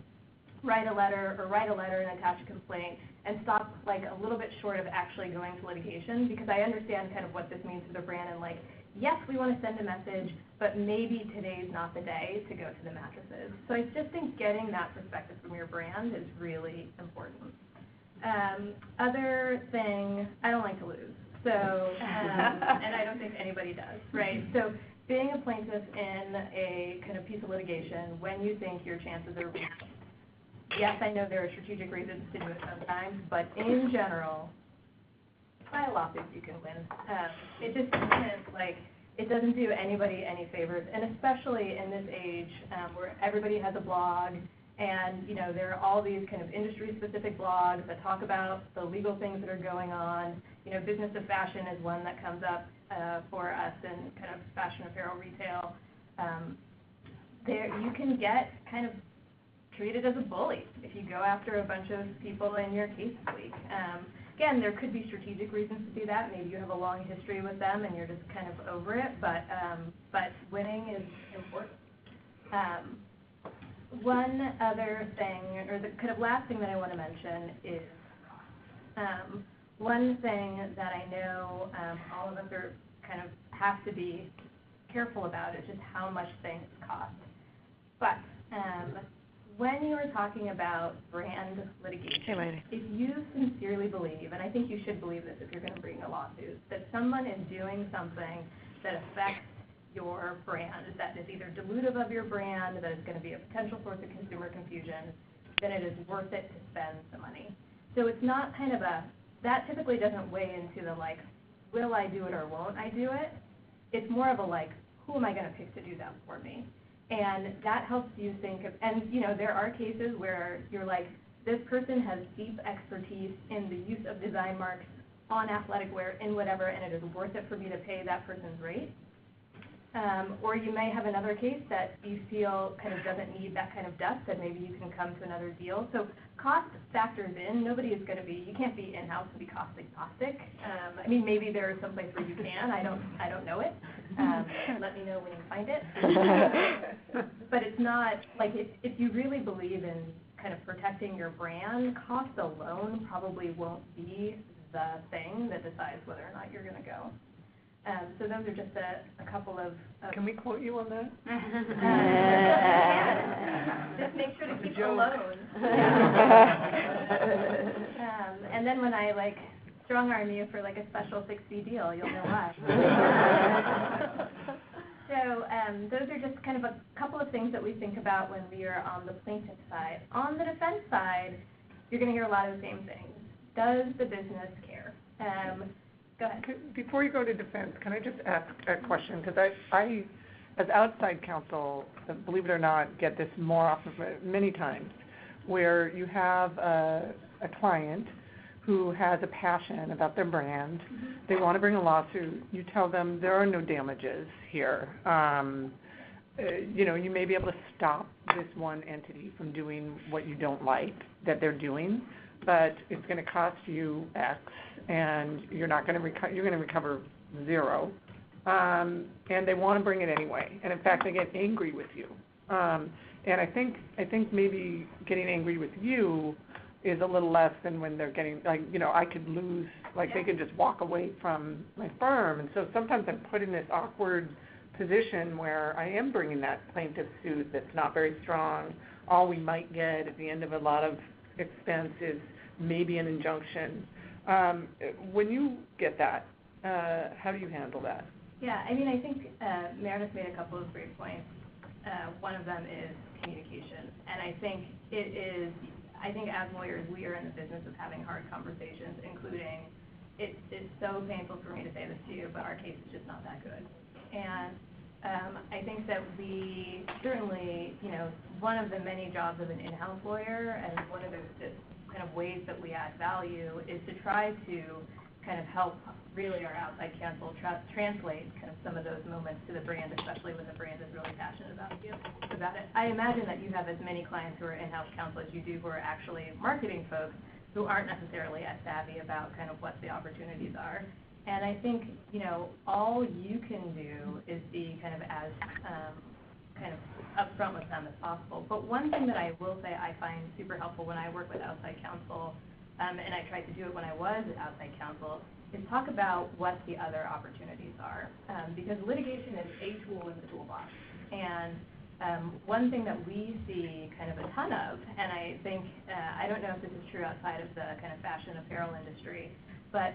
write a letter and attach a complaint and stop like a little bit short of actually going to litigation, because I understand kind of what this means for the brand and like, yes, we want to send a message, but maybe today's not the day to go to the mattresses. So I just think getting that perspective from your brand is really important. Other thing, I don't like to lose. So, and I don't think anybody does, right? So being a plaintiff in a kind of piece of litigation when you think your chances are reasonable. Yes, I know there are strategic reasons to do it sometimes, but in general, file lawsuits you can win. It just isn't like, it doesn't do anybody any favors, and especially in this age where everybody has a blog, and you know there are all these kind of industry-specific blogs that talk about the legal things that are going on. You know, Business of Fashion is one that comes up for us in kind of fashion apparel retail. There you can get kind of treated as a bully if you go after a bunch of people in your case week. Again, there could be strategic reasons to do that. Maybe you have a long history with them and you're just kind of over it, but winning is important. One other thing, or the kind of last thing that I want to mention is one thing that I know all of us are kind of have to be careful about is just how much things cost. But when you are talking about brand litigation, if you sincerely believe, and I think you should believe this if you're going to bring a lawsuit, that someone is doing something that affects your brand, that is either dilutive of your brand, that is going to be a potential source of consumer confusion, then it is worth it to spend the money. So it's not kind of that typically doesn't weigh into the like, will I do it or won't I do it? It's more of a like, who am I going to pick to do that for me? And that helps you think of, and you know, there are cases where you're like, this person has deep expertise in the use of design marks on athletic wear, in whatever, and it is worth it for me to pay that person's rate. Or you may have another case that you feel kind of doesn't need that kind of dust, and maybe you can come to another deal. So cost factors in. Nobody is going to be, you can't be in-house to be cost agnostic. I mean, maybe there is some place where you can. I don't know it. Let me know when you find it. But it's not, like, if you really believe in kind of protecting your brand, cost alone probably won't be the thing that decides whether or not you're going to go. So those are just a couple of... Can we quote you on that? Just make sure to keep the loan. And then when I, like, strong-arm you for, like, a special 6-fee deal, you'll know why. So those are just kind of a couple of things that we think about when we are on the plaintiff side. On the defense side, you're going to hear a lot of the same things. Does the business care? Go ahead. Before you go to defense, can I just ask a question? Because I, as outside counsel, believe it or not, get this more often, many times, where you have a client who has a passion about their brand. Mm-hmm. They want to bring a lawsuit. You tell them there are no damages here. You know, you may be able to stop this one entity from doing what you don't like that they're doing, but it's going to cost you X, and you're not going to you're going to recover zero, and they want to bring it anyway. And in fact, they get angry with you. And I think maybe getting angry with you is a little less than when they're getting, like, you know, I could lose, like, they could just walk away from my firm. And so sometimes I'm put in this awkward position where I am bringing that plaintiff suit that's not very strong. All we might get at the end of a lot of expense is maybe an injunction. When you get that, how do you handle that? Yeah, I mean, I think Meredith made a couple of great points. One of them is communication, and I think as lawyers, we are in the business of having hard conversations, including, it's so painful for me to say this to you, but our case is just not that good. And I think that we certainly, you know, one of the many jobs of an in-house lawyer, and one of the kind of ways that we add value is to try to kind of help really our outside counsel translate kind of some of those moments to the brand, especially when the brand is really passionate about it. I imagine that you have as many clients who are in-house counsel as you do who are actually marketing folks who aren't necessarily as savvy about kind of what the opportunities are. And I think, you know, all you can do is be kind of as kind of upfront with them as possible. But one thing that I will say I find super helpful when I work with outside counsel, and I tried to do it when I was at outside counsel, is talk about what the other opportunities are. Because litigation is a tool in the toolbox. And one thing that we see kind of a ton of, and I think, I don't know if this is true outside of the kind of fashion apparel industry, but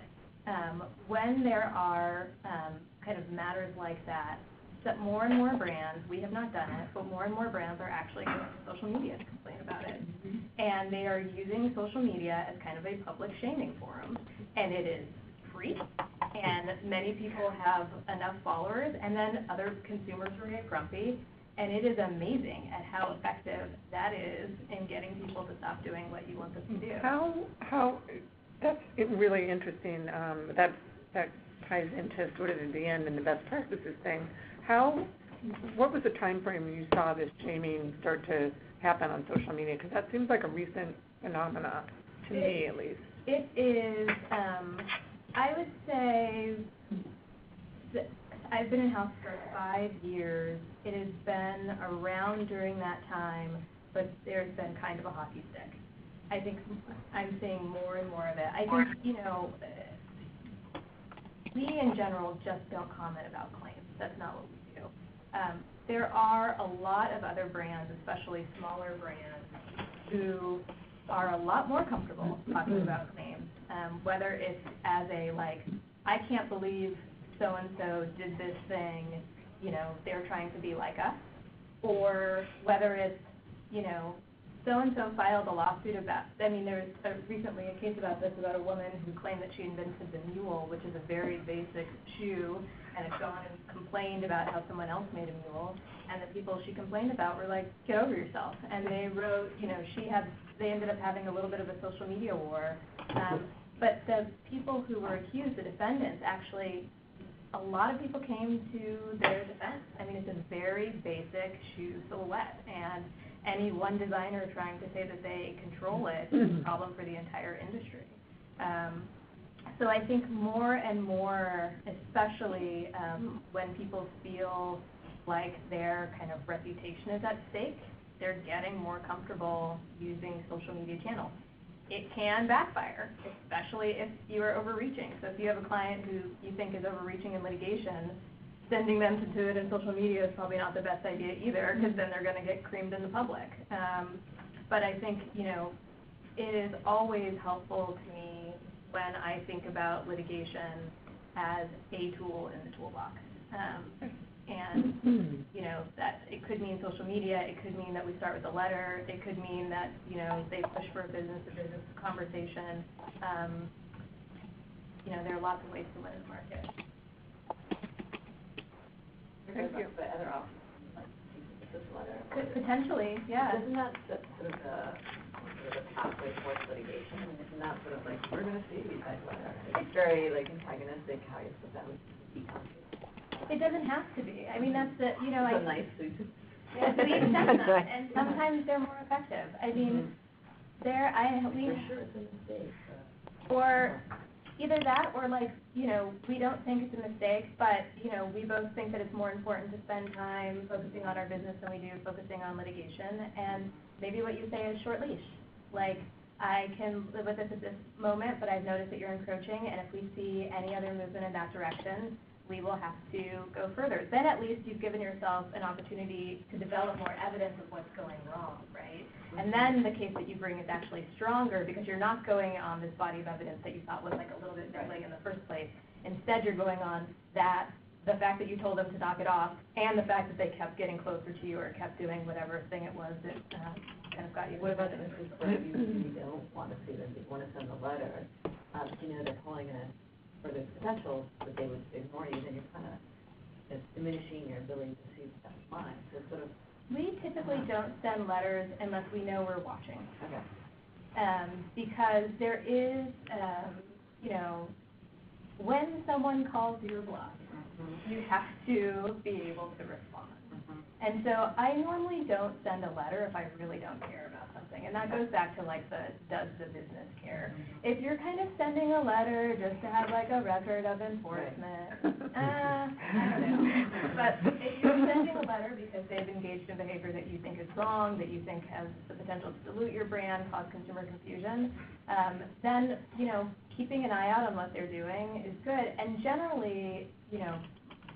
when there are kind of matters like that more and more brands, we have not done it, but more and more brands are actually going to social media to complain about it. And they are using social media as kind of a public shaming forum. And it is free, and many people have enough followers, and then other consumers will get grumpy. And it is amazing at how effective that is in getting people to stop doing what you want them to do. How that's really interesting. That ties into sort of the end and the best practices thing. What was the time frame you saw this shaming start to happen on social media? Because that seems like a recent phenomena to me, at least. It is. I would say I've been in house for 5 years. It has been around during that time, but there's been kind of a hockey stick. I think I'm seeing more and more of it. I think, we in general just don't comment about claims. That's not what we do. There are a lot of other brands, especially smaller brands, who are a lot more comfortable talking about claims, whether it's as a, like, I can't believe so-and-so did this thing, they're trying to be like us, or whether it's, so-and-so filed a lawsuit about, there was recently a case about this, about a woman who claimed that she invented the mule, which is a very basic shoe, and had gone and complained about how someone else made a mule, and the people she complained about were like, get over yourself. And they wrote, they ended up having a little bit of a social media war. But the people who were accused, the defendants, actually, a lot of people came to their defense. It's a very basic shoe silhouette, and any one designer trying to say that they control it is a problem for the entire industry. So I think more and more, especially when people feel like their kind of reputation is at stake, they're getting more comfortable using social media channels. It can backfire, especially if you are overreaching. So if you have a client who you think is overreaching in litigation, sending them to do it in social media is probably not the best idea either, because then they're going to get creamed in the public. But I think, it is always helpful to me when I think about litigation as a tool in the toolbox. And, that it could mean social media, it could mean that we start with a letter, it could mean that, they push for a business-to-business conversation. There are lots of ways to win in the market. Thank you. The other option, like this letter. Potentially, yeah. Isn't that sort of the pathway towards litigation? Isn't that sort of like, we're going to see you guys later? It's very like antagonistic how you put them become. It doesn't have to be. That's the, It's a nice suit. Yeah, we accept them, and sometimes they're more effective. We're sure it's a mistake. Or either that, or we don't think it's a mistake, but, we both think that it's more important to spend time focusing on our business than we do focusing on litigation, and maybe what you say is short leash. Like, I can live with this at this moment, but I've noticed that you're encroaching, and if we see any other movement in that direction, we will have to go further. Then at least you've given yourself an opportunity to develop more evidence of what's going wrong, right? And then the case that you bring is actually stronger because you're not going on this body of evidence that you thought was like a little bit niggling in the first place. Instead, you're going on that, the fact that you told them to knock it off, and the fact that they kept getting closer to you or kept doing whatever thing it was that kind of got you. What about the instance where you don't want to see them, you want to send a letter, they're calling it for the potential that they would ignore you, then you're kind of diminishing your ability to see that line. So sort of. We typically don't send letters unless we know we're watching. Okay. Because there is, when someone calls your bluff, you have to be able to respond. And so I normally don't send a letter if I really don't care about something. And that goes back to like does the business care? If you're kind of sending a letter just to have like a record of enforcement, I don't know. But if you're sending a letter because they've engaged in behavior that you think is wrong, that you think has the potential to dilute your brand, cause consumer confusion, then, keeping an eye out on what they're doing is good. And generally,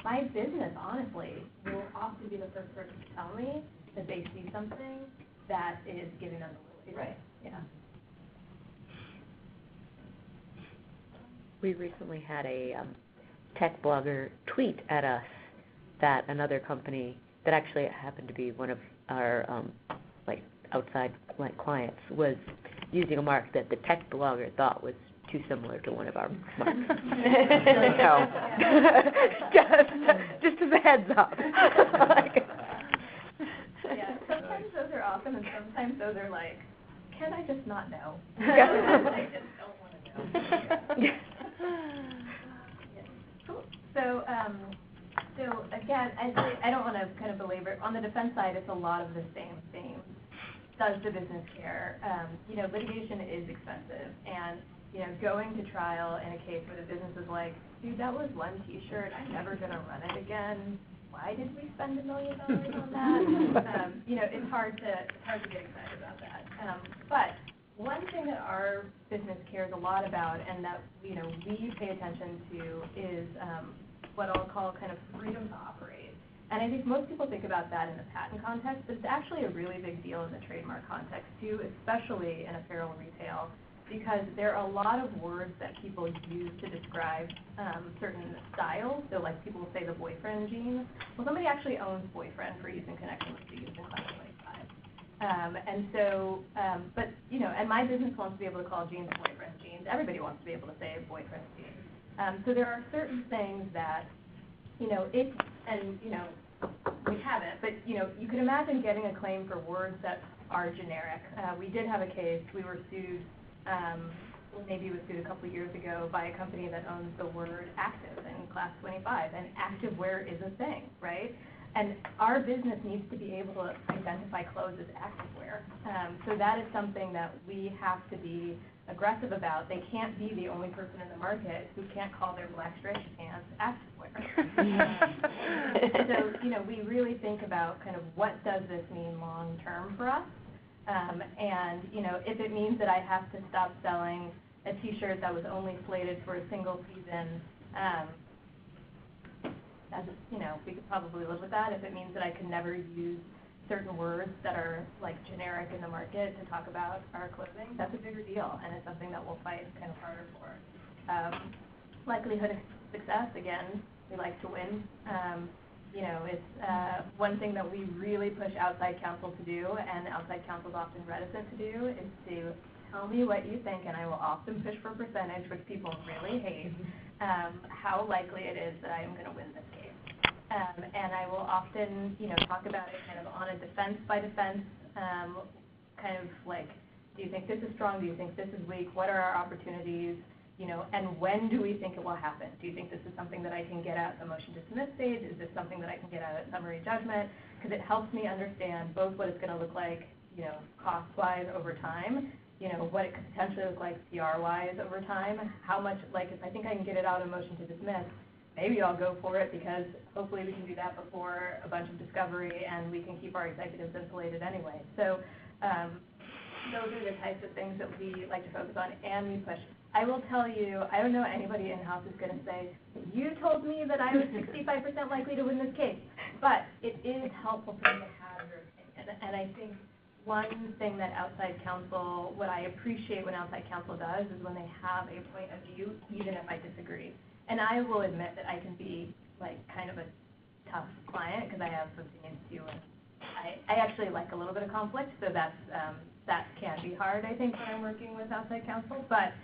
my business, honestly, will often be the first person to tell me that they see something that is giving them the willies. Right. Yeah. We recently had a tech blogger tweet at us that another company that actually happened to be one of our outside clients was using a mark that the tech blogger thought was too similar to one of our marks. So, just as a heads up. Yeah, sometimes those are awesome, and sometimes those are like, can I just not know? I just don't want to know. Yeah. Cool. So again, I don't want to kind of belabor it. On the defense side, it's a lot of the same themes. Does the business care? Litigation is expensive, and going to trial in a case where the business is like, dude, that was one T-shirt, I'm never going to run it again. Why did we spend $1 million on that? It's hard to get excited about that. But one thing that our business cares a lot about, and that we pay attention to, is what I'll call kind of freedom to operate. And I think most people think about that in the patent context, but it's actually a really big deal in the trademark context too, especially in apparel retail, because there are a lot of words that people use to describe certain styles. So like people will say the boyfriend jeans. Well, somebody actually owns boyfriend for use in connection with the use in Class 25. And my business wants to be able to call jeans boyfriend jeans. Everybody wants to be able to say boyfriend jeans. So there are certain things that, we haven't, but you can imagine getting a claim for words that are generic. We did have a case, we were sued, maybe it was sued a couple of years ago by a company that owns the word active in Class 25, and activewear is a thing, right? And our business needs to be able to identify clothes as activewear. So that is something that we have to be aggressive about. They can't be the only person in the market who can't call their black stretchy pants activewear. So, we really think about kind of what does this mean long term for us. If it means that I have to stop selling a T-shirt that was only slated for a single season, we could probably live with that. If it means that I can never use certain words that are like generic in the market to talk about our clothing, that's a bigger deal, and it's something that we'll fight kind of harder for. Likelihood of success, again, we like to win. It's one thing that we really push outside counsel to do, and outside counsel is often reticent to do, is to tell me what you think, and I will often push for percentage, which people really hate, how likely it is that I am going to win this case. And I will often, talk about it kind of on a defense by defense, kind of like, do you think this is strong? Do you think this is weak? What are our opportunities? And when do we think it will happen? Do you think this is something that I can get at the motion to dismiss stage? Is this something that I can get at summary judgment? Because it helps me understand both what it's going to look like, cost-wise over time, what it could potentially look like PR-wise over time, how much, if I think I can get it out of motion to dismiss, maybe I'll go for it, because hopefully we can do that before a bunch of discovery and we can keep our executives insulated anyway. So those are the types of things that we like to focus on, and we push. I will tell you, I don't know anybody in-house is going to say, you told me that I was 65% likely to win this case, but it is helpful for me to have your opinion. And I think one thing that outside counsel, what I appreciate when outside counsel does, is when they have a point of view, even if I disagree. And I will admit that I can be kind of a tough client, because I have opinions too, and I actually like a little bit of conflict, so that can be hard, I think, when I'm working with outside counsel, but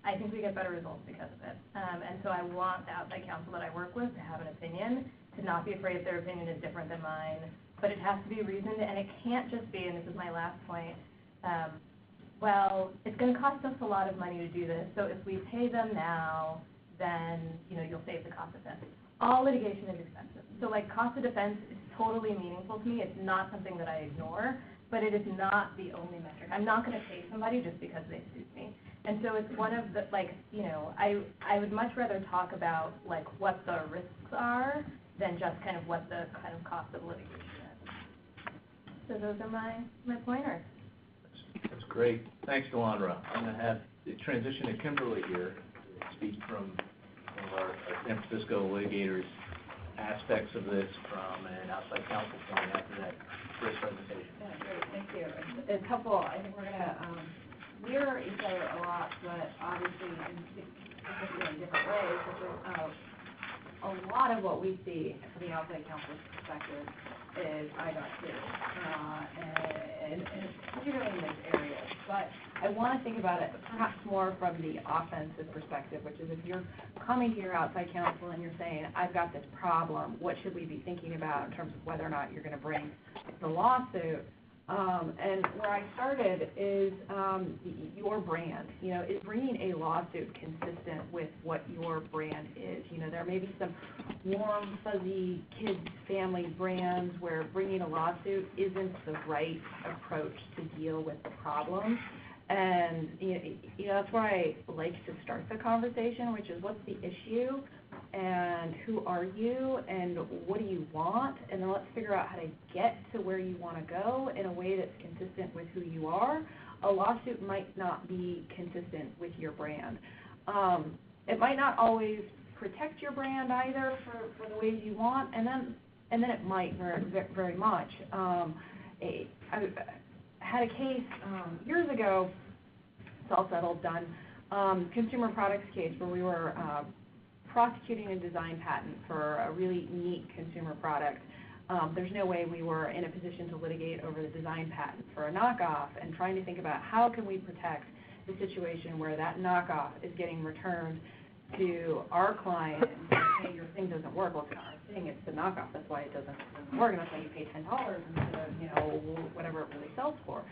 I think we get better results because of it. And so I want the outside counsel that I work with to have an opinion, to not be afraid if their opinion is different than mine, but it has to be reasoned, and it can't just be, and this is my last point, well, it's going to cost us a lot of money to do this, so if we pay them now, then, you'll save the cost of this. all litigation is expensive. So like cost of defense is totally meaningful to me. It's not something that I ignore, but it is not the only metric. I'm not going to pay somebody just because they sued me. And so it's one of the, like, you know, I would much rather talk about like what the risks are than just kind of what the kind of cost of litigation is. So those are my pointers. That's great. Thanks, Delandra. I'm going to have the transition to Kimberly here to speak from one of our San Francisco litigators aspects of this from an outside counsel point after that first presentation. Yeah, great, thank you. It's helpful. I think we're going to mirror each other a lot, but obviously in different ways, which is a lot of what we see from the outside counsel's perspective is I got sued, and particularly in those areas. But I want to think about it perhaps more from the offensive perspective, which is if you're coming to your outside counsel and you're saying, I've got this problem, what should we be thinking about in terms of whether or not you're going to bring the lawsuit? And where I started is your brand. You know, is bringing a lawsuit consistent with what your brand is? You know, there may be some warm, fuzzy kids, family brands where bringing a lawsuit isn't the right approach to deal with the problem. And, you know, that's where I like to start the conversation, which is what's the issue? And who are you, and what do you want, and then let's figure out how to get to where you want to go in a way that's consistent with who you are. A lawsuit might not be consistent with your brand. It might not always protect your brand either for the ways you want, and then it might very much. I had a case years ago, it's all settled, done, consumer products case where we were prosecuting a design patent for a really neat consumer product. There's no way we were in a position to litigate over the design patent for a knockoff, and trying to think about how can we protect the situation where that knockoff is getting returned to our client and saying, hey, your thing doesn't work. Well, it's not our thing, it's the knockoff. That's why it doesn't work, and that's why you pay $10 instead of, you know, whatever it really sells for.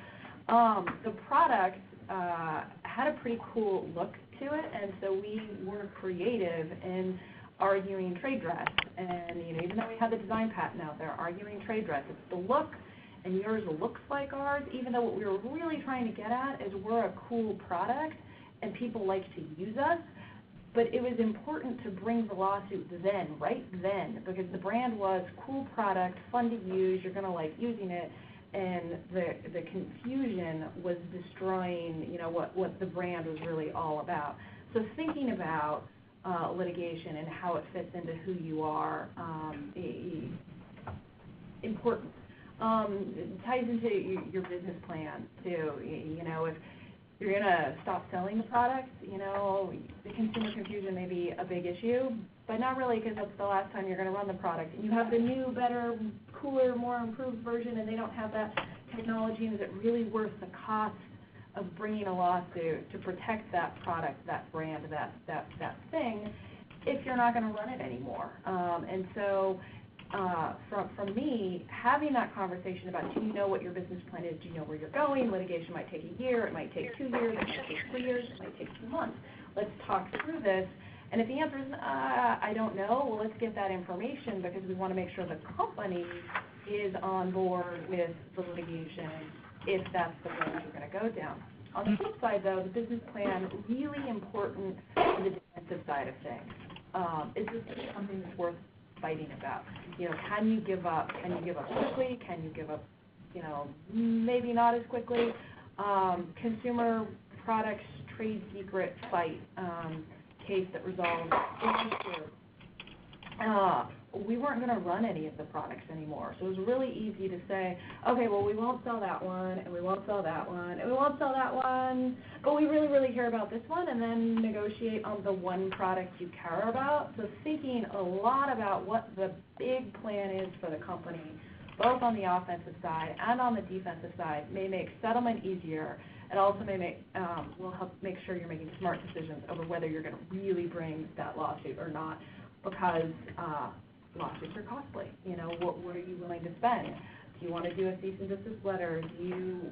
The product had a pretty cool look to it, and so we were creative in arguing trade dress. And, you know, even though we had the design patent out there, arguing trade dress, it's the look, and yours looks like ours, even though what we were really trying to get at is we're a cool product, and people like to use us. But it was important to bring the lawsuit then, right then, because the brand was cool product, fun to use, you're going to like using it, and the confusion was destroying, you know, what the brand was really all about. So thinking about litigation and how it fits into who you are, important. It ties into your business plan too. You know, if you're going to stop selling the product, you know, the consumer confusion may be a big issue, but not really, because that's the last time you're going to run the product. And you have the new, better, cooler, more improved version, and they don't have that technology, and is it really worth the cost of bringing a lawsuit to protect that product, that brand, that thing, if you're not going to run it anymore? And so from me, having that conversation about, do you know what your business plan is? Do you know where you're going? Litigation might take a year, it might take 2 years, it might take 3 years, it might take 2 months. Let's talk through this. And if the answer is, I don't know, well, let's get that information, because we want to make sure the company is on board with the litigation if that's the road you're going to go down. On the flip side, though, the business plan, really important for the defensive side of things. Is this something that's worth fighting about? You know, can you give up? Can you give up quickly? Can you give up, you know, maybe not as quickly? Consumer products trade secret fight case that resolved last year. We weren't going to run any of the products anymore, so it was really easy to say, okay, well, we won't sell that one, and we won't sell that one, and we won't sell that one, but we really, really care about this one, and then negotiate on the one product you care about. So thinking a lot about what the big plan is for the company, both on the offensive side and on the defensive side, may make settlement easier. It also may make, will help make sure you're making smart decisions over whether you're going to really bring that lawsuit or not, because lawsuits are costly. You know, what are you willing to spend? Do you want to do a cease and desist letter? Do you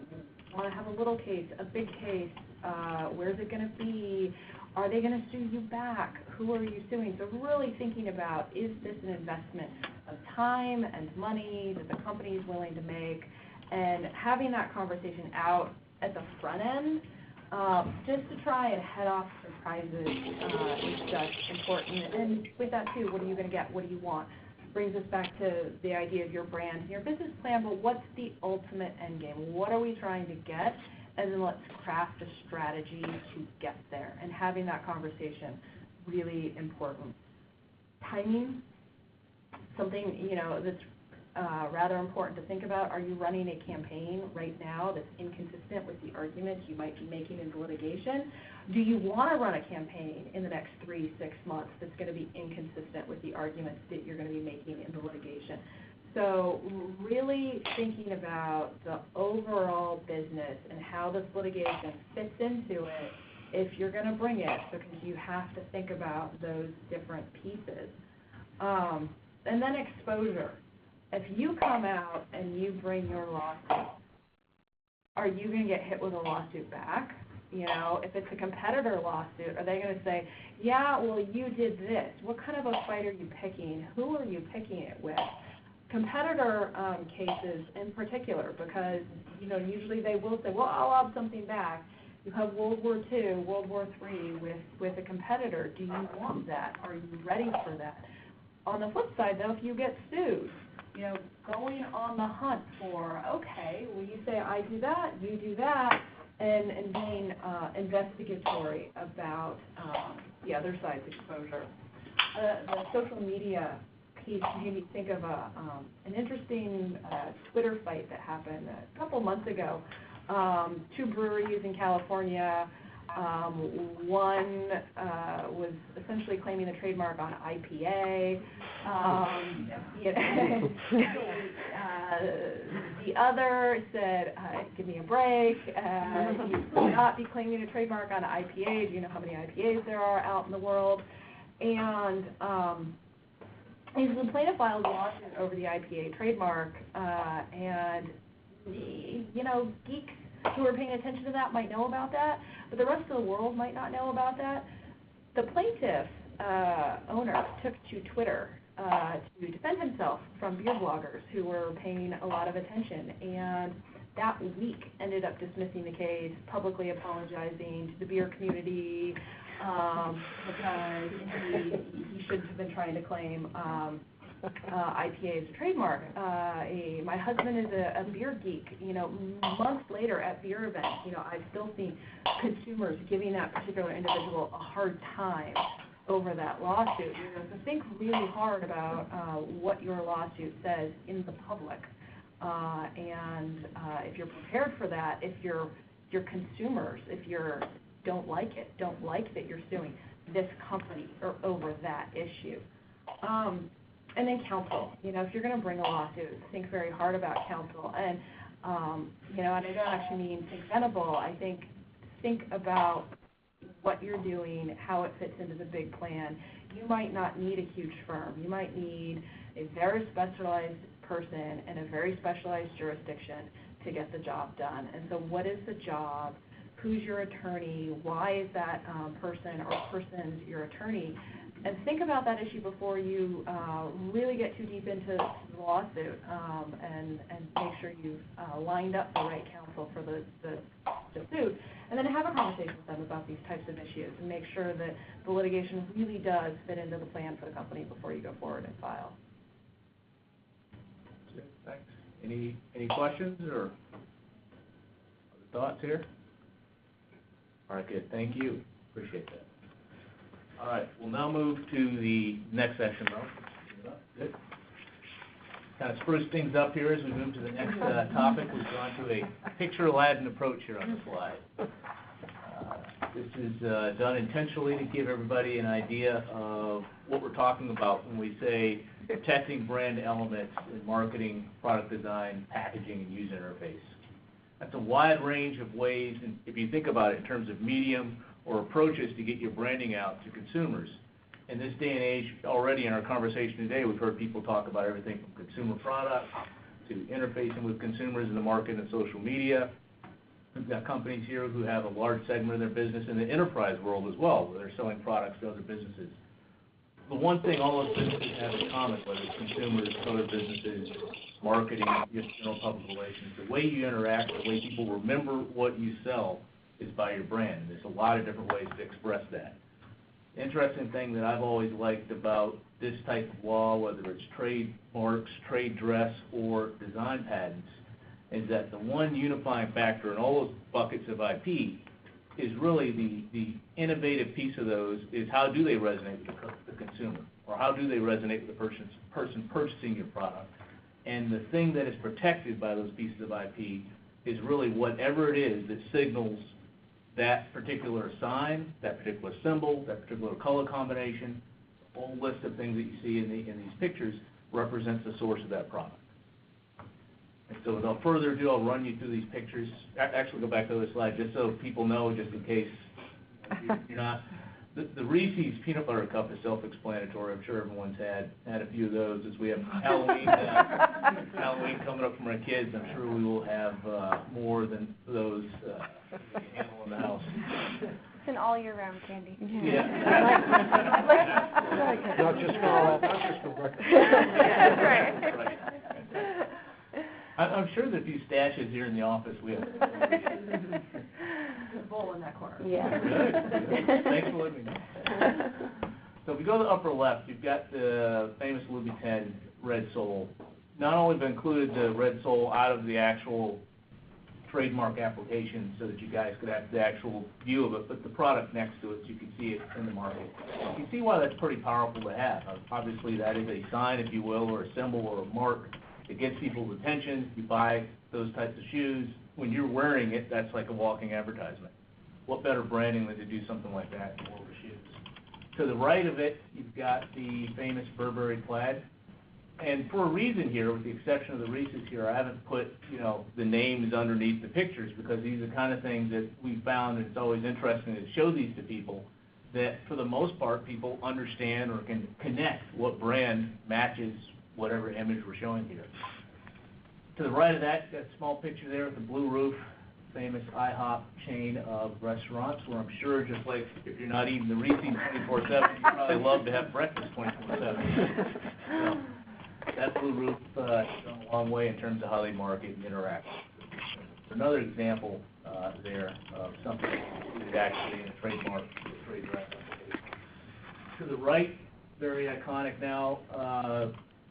want to have a little case, a big case? Where's it going to be? Are they going to sue you back? Who are you suing? So really thinking about, is this an investment of time and money that the company is willing to make? And having that conversation out at the front end, just to try and head off surprises is just important. And with that too, what are you going to get? What do you want? Brings us back to the idea of your brand and your business plan, but what's the ultimate end game? What are we trying to get? And then let's craft a strategy to get there. And having that conversation, really important. Timing, something, that's rather important to think about. Are you running a campaign right now that's inconsistent with the arguments you might be making in the litigation? Do you want to run a campaign in the next 3-6 months that's going to be inconsistent with the arguments that you're going to be making in the litigation? So really thinking about the overall business and how this litigation fits into it if you're going to bring it, because you have to think about those different pieces. And then exposure. If you come out and you bring your lawsuit, are you going to get hit with a lawsuit back? If it's a competitor lawsuit, are they going to say, yeah, well, you did this. What kind of a fight are you picking? Who are you picking it with? Competitor cases in particular, because, usually they will say, well, I'll have something back. You have World War II, World War III with a competitor. Do you want that? Are you ready for that? On the flip side, though, if you get sued, going on the hunt for, okay, well, you say I do that, you do that, and being investigatory about the other side's exposure. The social media piece made me think of an interesting Twitter fight that happened a couple months ago. 2 breweries in California. One was essentially claiming the trademark on IPA. The other said, give me a break. You will not be claiming a trademark on IPA. Do you know how many IPAs there are out in the world? And the plaintiff filed a lawsuit over the IPA trademark, and geeks who are paying attention to that might know about that, but the rest of the world might not know about that. The plaintiff owner took to Twitter to defend himself from beer bloggers who were paying a lot of attention, and that week ended up dismissing the case, publicly apologizing to the beer community because he shouldn't have been trying to claim IPA as a trademark. My husband is a beer geek. Months later at beer events, I've still seen consumers giving that particular individual a hard time over that lawsuit. So think really hard about what your lawsuit says in the public, and if you're prepared for that, if your consumers, if you don't like that you're suing this company or over that issue. And then counsel. If you're going to bring a lawsuit, think very hard about counsel. And, and I don't actually mean think Venable. I think about what you're doing, how it fits into the big plan. You might not need a huge firm. You might need a very specialized person in a very specialized jurisdiction to get the job done. And so what is the job? Who's your attorney? Why is that person or persons your attorney? And think about that issue before you really get too deep into the lawsuit, and make sure you've lined up the right counsel for the suit, and then have a conversation with them about these types of issues and make sure that the litigation really does fit into the plan for the company before you go forward and file. Good, thanks. Any questions or other thoughts here? All right, good, thank you, appreciate that. All right, we'll now move to the next section, though. Good. Kind of spruce things up here as we move to the next topic. We've gone to a picture Aladdin approach here on the slide. This is done intentionally to give everybody an idea of what we're talking about when we say protecting brand elements in marketing, product design, packaging, and user interface. That's a wide range of ways, and if you think about it in terms of medium or approaches to get your branding out to consumers. In this day and age, already in our conversation today, we've heard people talk about everything from consumer products to interfacing with consumers in the market and social media. We've got companies here who have a large segment of their business in the enterprise world as well, where they're selling products to other businesses. The one thing all those businesses have in common, whether it's consumers, other businesses, marketing, just general public relations, the way you interact, the way people remember what you sell is by your brand. And there's a lot of different ways to express that. The interesting thing that I've always liked about this type of law, whether it's trademarks, trade dress, or design patents, is that the one unifying factor in all those buckets of IP is really the innovative piece of those is how do they resonate with the consumer, or how do they resonate with the person purchasing your product. And the thing that is protected by those pieces of IP is really whatever it is that signals that particular sign, that particular symbol, that particular color combination, a whole list of things that you see in these pictures represents the source of that product. And so without further ado, I'll run you through these pictures. Actually, go back to the slide just so people know, just in case you're not. The Reese's peanut butter cup is self-explanatory. I'm sure everyone's had a few of those. As we have Halloween coming up from our kids, I'm sure we will have more than those we can handle in the house. It's an all-year-round candy. Yeah. Not just for breakfast. That's right. Right. I'm sure that a few stashes here in the office we have. There's a bowl in that corner. Yeah. Good. Thanks for letting me know. So if we go to the upper left, you've got the famous Louis X Red Sol. Not only have included the Red Sol out of the actual trademark application so that you guys could have the actual view of it, but the product next to it so you can see it in the market. You can see why that's pretty powerful to have. Obviously that is a sign, if you will, or a symbol or a mark. It gets people's attention. You buy those types of shoes. When you're wearing it, that's like a walking advertisement. What better branding than to do something like that for the shoes? To the right of it, you've got the famous Burberry plaid. And for a reason here, with the exception of the Reese's here, I haven't put, the names underneath the pictures because these are the kind of things that we found, and it's always interesting to show these to people, that for the most part, people understand or can connect what brand matches whatever image we're showing here. To the right of that small picture there with the blue roof, famous IHOP chain of restaurants, where I'm sure just like if you're not eating the Reese's 24/7, you probably love to have breakfast 24/7. So that blue roof has gone a long way in terms of how they market and interact. Another example there of something that is actually in a trademark, trade dress. To the right, very iconic now,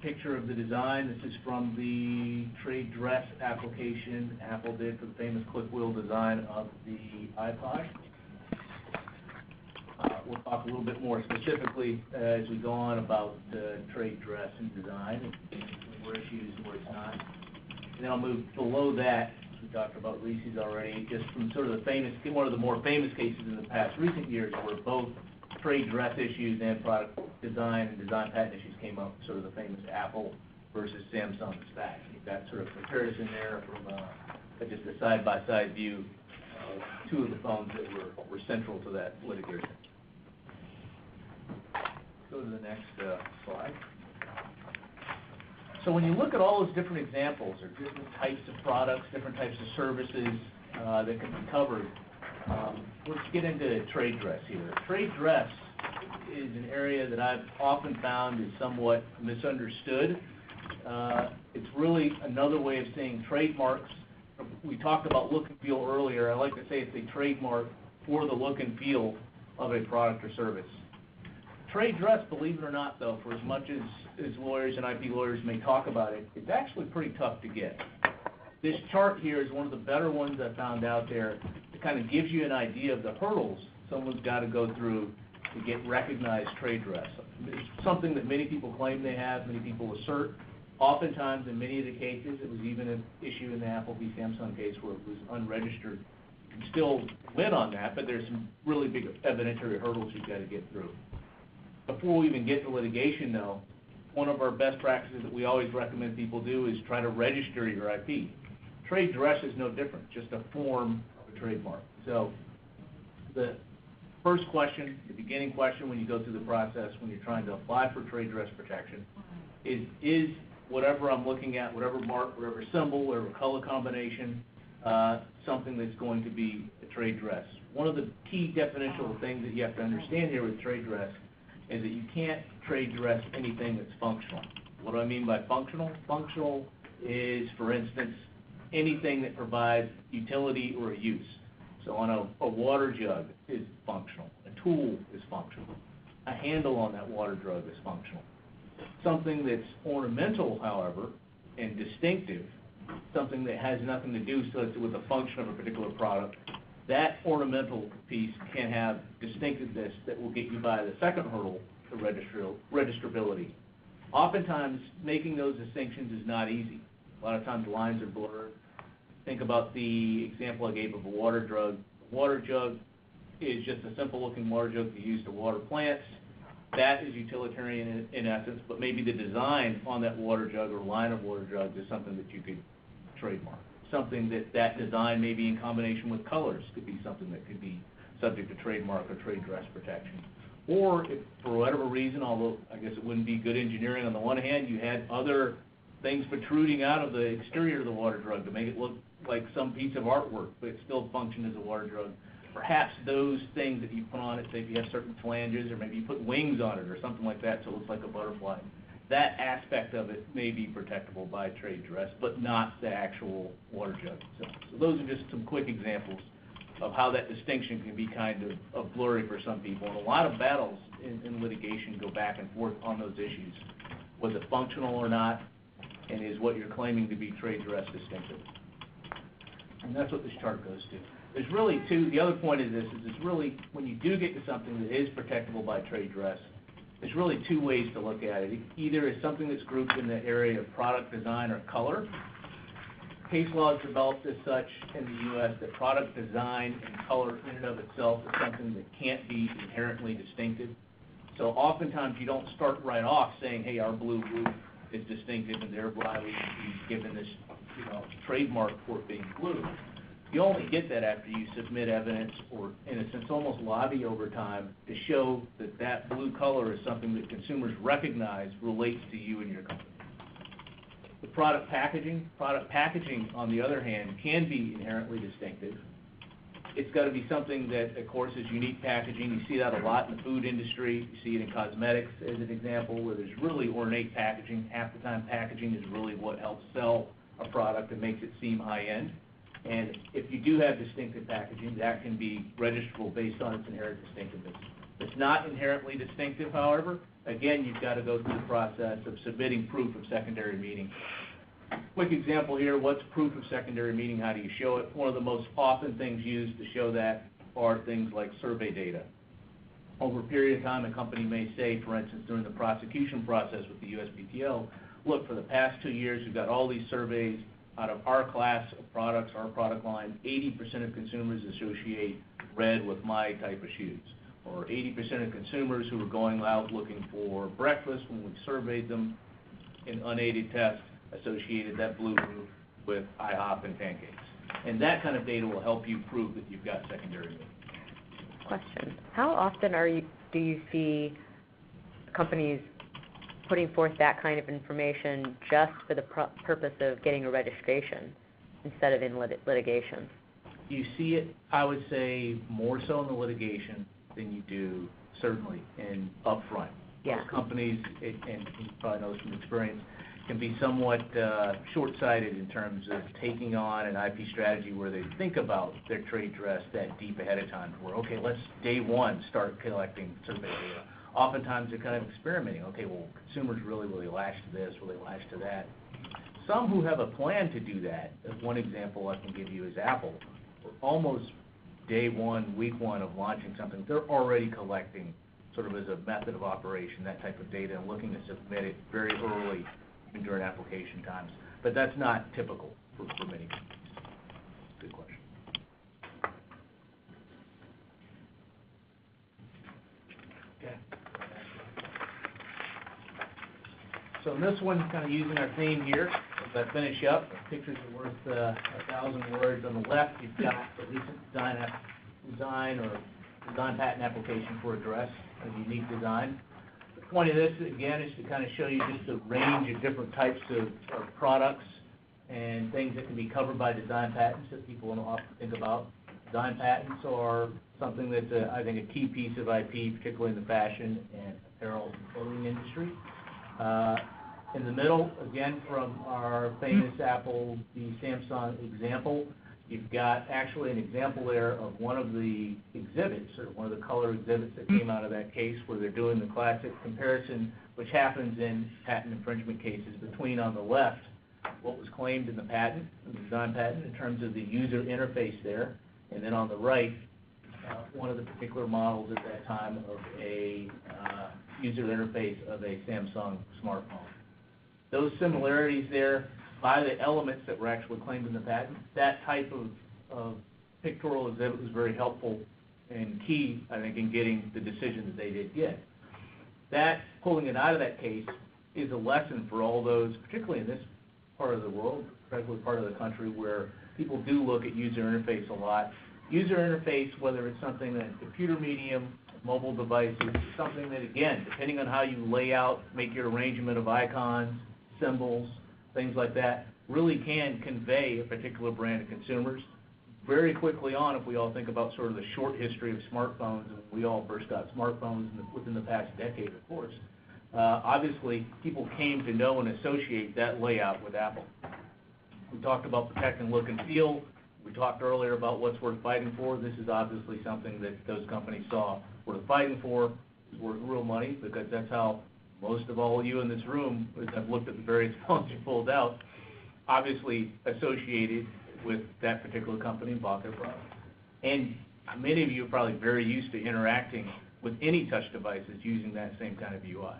picture of the design. This is from the trade dress application Apple did for the famous click wheel design of the iPod. We'll talk a little bit more specifically as we go on about trade dress and design, and where it's used and where it's not. And then I'll move below that. We talked about Reese's already, just from sort of one of the more famous cases in the past recent years where both trade dress issues and product design and design patent issues came up, sort of the famous Apple versus Samsung stack. You've got sort of a comparison there from just a side-by-side view of two of the phones that were central to that litigation. Go to the next slide. So when you look at all those different examples, or different types of products, different types of services that can be covered, let's get into trade dress here. Trade dress is an area that I've often found is somewhat misunderstood. It's really another way of saying trademarks. We talked about look and feel earlier. I like to say it's a trademark for the look and feel of a product or service. Trade dress, believe it or not, though, for as much as lawyers and IP lawyers may talk about it, it's actually pretty tough to get. This chart here is one of the better ones I found out there. It kind of gives you an idea of the hurdles someone's got to go through to get recognized trade dress. It's something that many people claim they have, many people assert. Oftentimes, in many of the cases, it was even an issue in the Apple v. Samsung case where it was unregistered. You can still win on that, but there's some really big evidentiary hurdles you've got to get through. Before we even get to litigation, though, one of our best practices that we always recommend people do is try to register your IP. Trade dress is no different, just a form of a trademark. So the first question, the beginning question when you go through the process, when you're trying to apply for trade dress protection, is whatever I'm looking at, whatever mark, whatever symbol, whatever color combination, something that's going to be a trade dress. One of the key definitional things that you have to understand here with trade dress is that you can't trade dress anything that's functional. What do I mean by functional? Functional is, for instance, anything that provides utility or a use. So on a water jug is functional. A tool is functional. A handle on that water jug is functional. Something that's ornamental, however, and distinctive, something that has nothing to do with the function of a particular product, that ornamental piece can have distinctiveness that will get you by the second hurdle, the registrability. Oftentimes, making those distinctions is not easy. A lot of times lines are blurred. Think about the example I gave of a water jug. A water jug is just a simple looking water jug you use to water plants. That is utilitarian in essence, but maybe the design on that water jug or line of water jugs is something that you could trademark. Something that design maybe in combination with colors could be something that could be subject to trademark or trade dress protection. Or if for whatever reason, although I guess it wouldn't be good engineering on the one hand, you had other things protruding out of the exterior of the water jug to make it look like some piece of artwork, but it still functioned as a water jug. Perhaps those things that you put on it, say if you have certain flanges, or maybe you put wings on it or something like that so it looks like a butterfly, that aspect of it may be protectable by trade dress, but not the actual water jug itself. So those are just some quick examples of how that distinction can be kind of blurry for some people. And a lot of battles in litigation go back and forth on those issues. Was it functional or not? And is what you're claiming to be trade dress distinctive? And that's what this chart goes to. There's really the other point of this is it's really, when you do get to something that is protectable by trade dress, there's really two ways to look at it. Either as something that's grouped in the area of product design or color. Case law is developed as such in the U.S. that product design and color in and of itself is something that can't be inherently distinctive. So oftentimes you don't start right off saying, hey, our blue roof is distinctive and thereby we should be given this trademark for it being blue. You only get that after you submit evidence or, in a sense, almost lobby over time to show that that blue color is something that consumers recognize relates to you and your company. The product packaging, on the other hand, can be inherently distinctive. It's got to be something that, of course, is unique packaging. You see that a lot in the food industry. You see it in cosmetics as an example, where there's really ornate packaging. Half the time, packaging is really what helps sell a product and makes it seem high-end. And if you do have distinctive packaging, that can be registrable based on its inherent distinctiveness. If it's not inherently distinctive, however, again, you've got to go through the process of submitting proof of secondary meaning. Quick example here, what's proof of secondary meaning? How do you show it? One of the most often things used to show that are things like survey data. Over a period of time, a company may say, for instance, during the prosecution process with the USPTO, look, for the past 2 years, we've got all these surveys. Out of our class of products, our product line, 80% of consumers associate red with my type of shoes. Or 80% of consumers who are going out looking for breakfast, when we surveyed them in unaided tests, associated that blue roof with IHOP and pancakes. And that kind of data will help you prove that you've got secondary meaning. Question. How often do you see companies putting forth that kind of information just for the purpose of getting a registration instead of in litigation? You see it, I would say, more so in the litigation than you do, certainly, in upfront. Yeah. Most companies, and you probably know this from experience, can be somewhat short-sighted in terms of taking on an IP strategy where they think about their trade dress that deep ahead of time, where, okay, let's day one start collecting survey data. Oftentimes they're kind of experimenting. Okay, well, consumers really latch to this, will they latch to that? Some who have a plan to do that, one example I can give you is Apple. Almost day one, week one of launching something, they're already collecting sort of as a method of operation, that type of data, and looking to submit it very early during application times. But that's not typical for many companies. Good question. Okay. So in this one, kind of using our theme here, as I finish up, pictures are worth 1,000 words. On the left, you've got the recent design patent application for a dress, a unique design. The point of this, again, is to kind of show you just a range of different types of products and things that can be covered by design patents that people don't often think about. Design patents are something that's, I think, a key piece of IP, particularly in the fashion and apparel and clothing industry. In the middle, again, from our famous Apple v. Samsung example, you've got actually an example there of one of the exhibits, or one of the color exhibits that came out of that case, where they're doing the classic comparison, which happens in patent infringement cases, between, on the left, what was claimed in the patent, the design patent, in terms of the user interface there, and then on the right, one of the particular models at that time of a user interface of a Samsung smartphone. Those similarities there, by the elements that were actually claimed in the patent, that type of pictorial exhibit was very helpful and key, I think, in getting the decision that they did get. That, pulling it out of that case, is a lesson for all those, particularly in this part of the world, particularly part of the country, where people do look at user interface a lot. User interface, whether it's something that computer medium, mobile devices, something that, again, depending on how you lay out, make your arrangement of icons, symbols, things like that, really can convey a particular brand to consumers. Very quickly on, if we all think about sort of the short history of smartphones, and we all first got smartphones within the past decade, of course, obviously people came to know and associate that layout with Apple. We talked about protecting look and feel. We talked earlier about what's worth fighting for. This is obviously something that those companies saw worth fighting for, is worth real money, because that's how most of all of you in this room, as I've looked at the various phones you pulled out, obviously associated with that particular company and bought their product. And many of you are probably very used to interacting with any touch devices using that same kind of UI.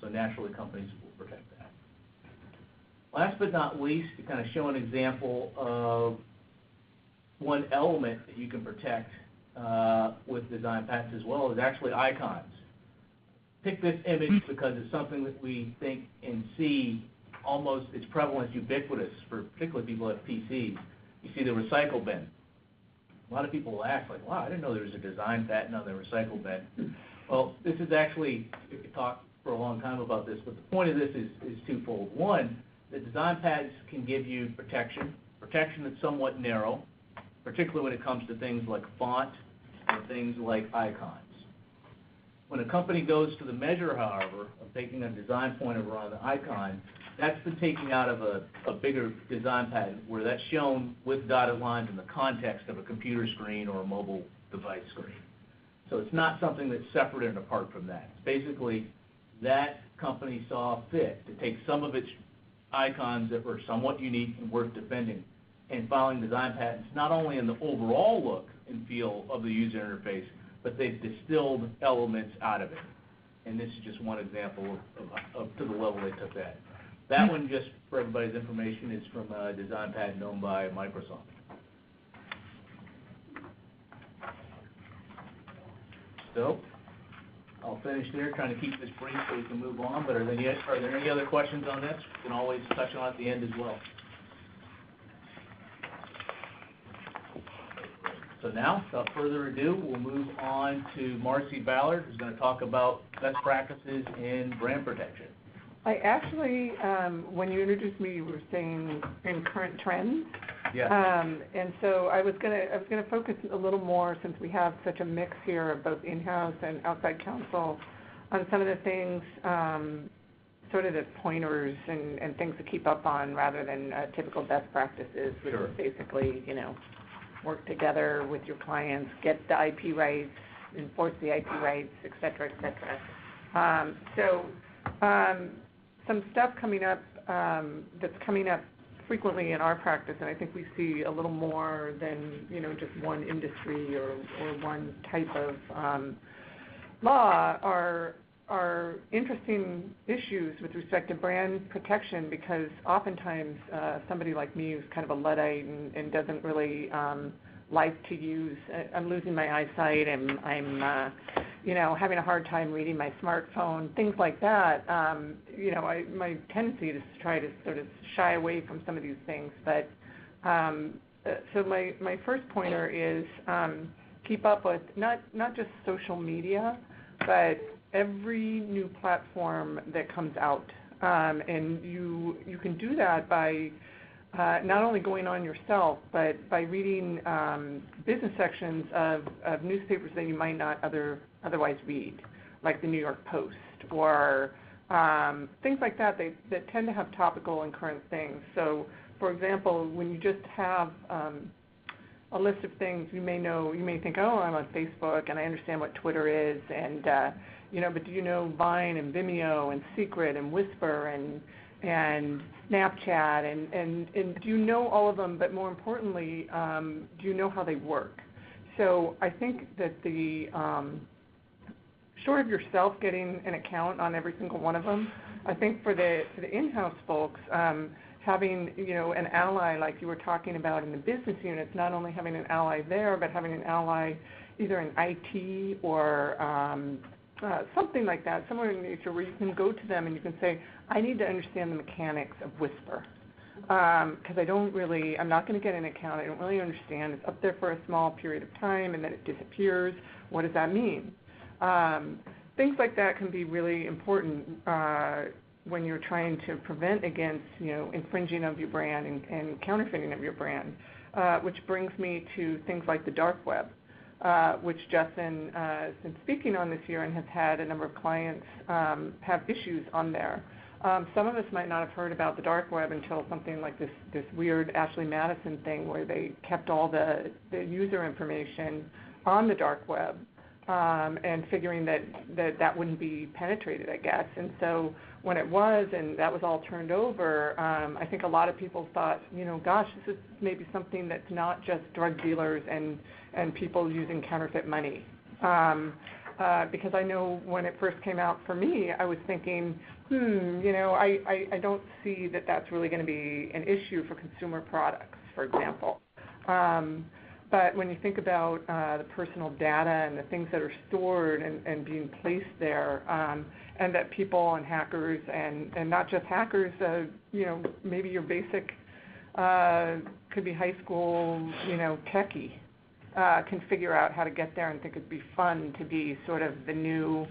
So naturally, companies will protect that. Last but not least, to kind of show an example of one element that you can protect with design patents as well is actually icons. Pick this image because it's something that we think and see almost, its prevalence ubiquitous for particularly people who have PCs. You see the recycle bin. A lot of people will ask, like, wow, I didn't know there was a design patent on the recycle bin. Well, this is actually, we could talk for a long time about this, but the point of this is twofold. One, the design patents can give you protection that's somewhat narrow, particularly when it comes to things like font and things like icons. When a company goes to the measure, however, of taking a design pointer on the icon, that's been taken out of a bigger design patent where that's shown with dotted lines in the context of a computer screen or a mobile device screen. So it's not something that's separate and apart from that. It's basically that company saw fit to take some of its icons that were somewhat unique and worth defending and filing design patents, not only in the overall look and feel of the user interface, but they've distilled elements out of it. And this is just one example of to the level they took that. That one, just for everybody's information, is from a design patent owned by Microsoft. So, I'll finish there, trying to keep this brief so we can move on, but are there any other questions on this? We can always touch on it at the end as well. So now, without further ado, we'll move on to Marcy Ballard, who's going to talk about best practices in brand protection. I actually, when you introduced me, you were saying in current trends. Yes. And so I was gonna focus a little more, since we have such a mix here of both in-house and outside counsel, on some of the things, sort of the pointers and things to keep up on, rather than typical best practices, which is basically, work together with your clients, get the IP rights, enforce the IP rights, et cetera, et cetera. Some stuff coming up that's coming up frequently in our practice, and I think we see a little more than just one industry or one type of law, are interesting issues with respect to brand protection, because oftentimes somebody like me who's kind of a Luddite and doesn't really like to use, I'm losing my eyesight and I'm having a hard time reading my smartphone, things like that. My tendency is to try to sort of shy away from some of these things. But so my first pointer is keep up with not just social media, but every new platform that comes out. And you can do that by not only going on yourself, but by reading business sections of newspapers that you might not otherwise read, like the New York Post or things like that. That tend to have topical and current things. So, for example, when you just have a list of things, you may think, oh, I'm on Facebook and I understand what Twitter is, and but do you know Vine and Vimeo and Secret and Whisper and Snapchat and do you know all of them? But more importantly, do you know how they work? So I think that the short of yourself getting an account on every single one of them, I think for the in-house folks, having an ally like you were talking about in the business units, not only having an ally there, but having an ally either in IT or something like that, somewhere in nature where you can go to them and you can say, I need to understand the mechanics of Whisper, because I'm not going to get an account, I don't really understand, it's up there for a small period of time and then it disappears, what does that mean? Things like that can be really important when you're trying to prevent against infringing of your brand and counterfeiting of your brand, which brings me to things like the dark web. Which Justin has been speaking on this year and has had a number of clients have issues on there. Some of us might not have heard about the dark web until something like this weird Ashley Madison thing where they kept all the user information on the dark web and figuring that wouldn't be penetrated, I guess. And so when it was, and that was all turned over, I think a lot of people thought, gosh, this is maybe something that's not just drug dealers and people using counterfeit money. Because I know when it first came out for me, I was thinking, I don't see that that's really going to be an issue for consumer products, for example. But when you think about the personal data and the things that are stored and being placed there, and that people and hackers, and not just hackers, maybe your basic, could be high school, techie, can figure out how to get there and think it'd be fun to be sort of the new,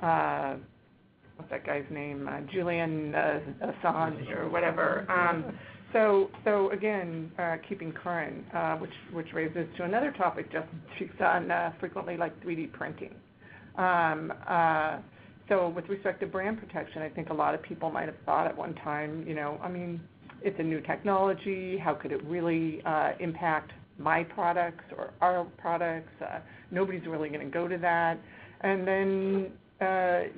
what's that guy's name, Julian Assange or whatever. So again, keeping current, which raises to another topic Justin speaks on frequently, like 3D printing. So with respect to brand protection, I think a lot of people might have thought at one time, it's a new technology, how could it really impact my products or our products? Nobody's really going to go to that. And then, I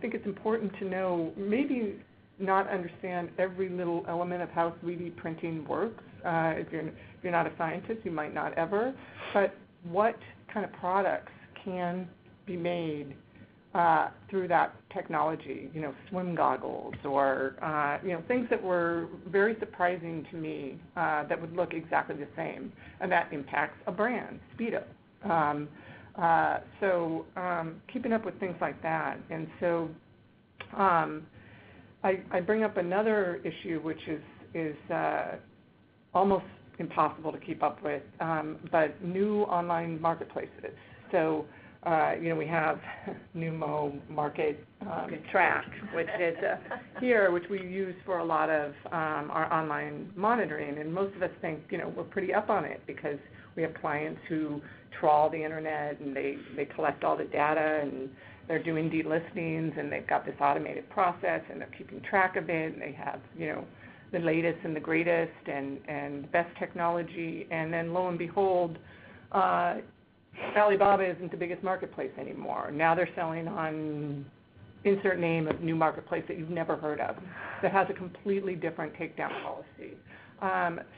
think it's important to know, maybe not understand every little element of how 3D printing works. If you're not a scientist, you might not ever. But what kind of products can be made through that technology? Swim goggles or things that were very surprising to me that would look exactly the same, and that impacts a brand, Speedo. So keeping up with things like that, and so. I bring up another issue, which is almost impossible to keep up with, but new online marketplaces. So, we have Numo Market Track, which is here, which we use for a lot of our online monitoring, and most of us think, we're pretty up on it because we have clients who trawl the internet and they collect all the data and they're doing delistings, and they've got this automated process, and they're keeping track of it, and they have, the latest and the greatest and best technology, and then lo and behold, Alibaba isn't the biggest marketplace anymore. Now they're selling on insert name of new marketplace that you've never heard of that has a completely different takedown policy.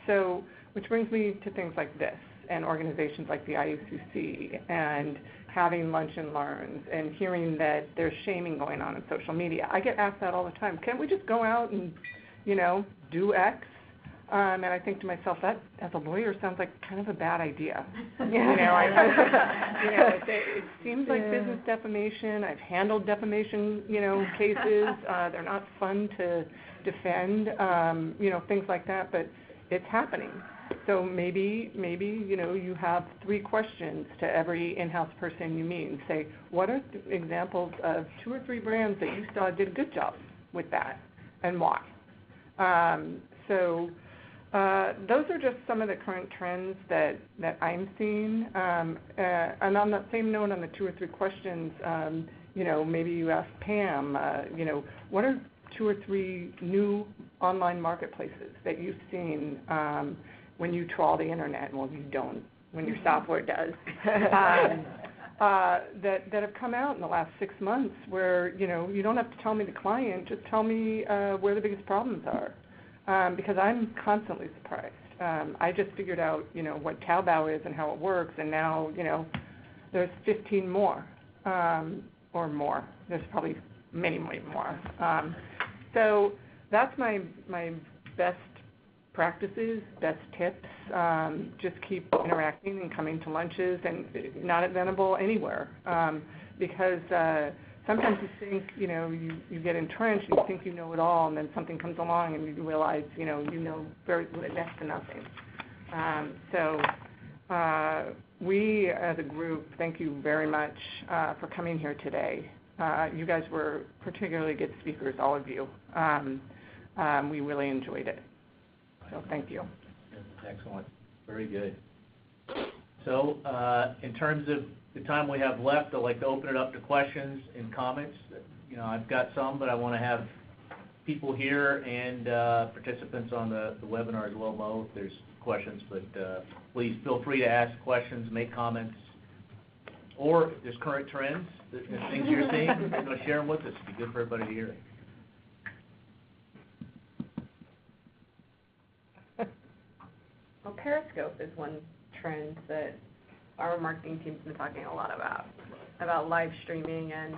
So, which brings me to things like this, and organizations like the IUCC, and having lunch and learns, and hearing that there's shaming going on in social media. I get asked that all the time. Can't we just go out and, do X? And I think to myself, that as a lawyer sounds like kind of a bad idea. It seems like business defamation. I've handled defamation, cases. They're not fun to defend, things like that, but it's happening. So maybe you have 3 questions to every in-house person you meet and say, what are examples of 2 or 3 brands that you saw did a good job with that, and why? So those are just some of the current trends that I'm seeing. And on that same note, on the 2 or 3 questions, maybe you ask Pam, what are 2 or 3 new online marketplaces that you've seen when you trawl the internet? Well, you don't, when your software does. That have come out in the last 6 months where, you don't have to tell me the client, just tell me where the biggest problems are. Because I'm constantly surprised. I just figured out, what Taobao is and how it works, and now, there's 15 more, or more. There's probably many, many more. So that's my best practices, best tips. Just keep interacting and coming to lunches, and not at Venable, anywhere. Because sometimes you think, you get entrenched, you think you know it all, and then something comes along and you realize, you know very next to nothing. So we as a group, thank you very much for coming here today. You guys were particularly good speakers, all of you. We really enjoyed it. So thank you. Excellent. Very good. So in terms of the time we have left, I'd like to open it up to questions and comments. I've got some, but I want to have people here and participants on the webinar as well know if there's questions. But please feel free to ask questions, make comments, or if there's current trends, things you're seeing, share them with us. It'd be good for everybody to hear. Well, Periscope is one trend that our marketing team's been talking a lot about live streaming, and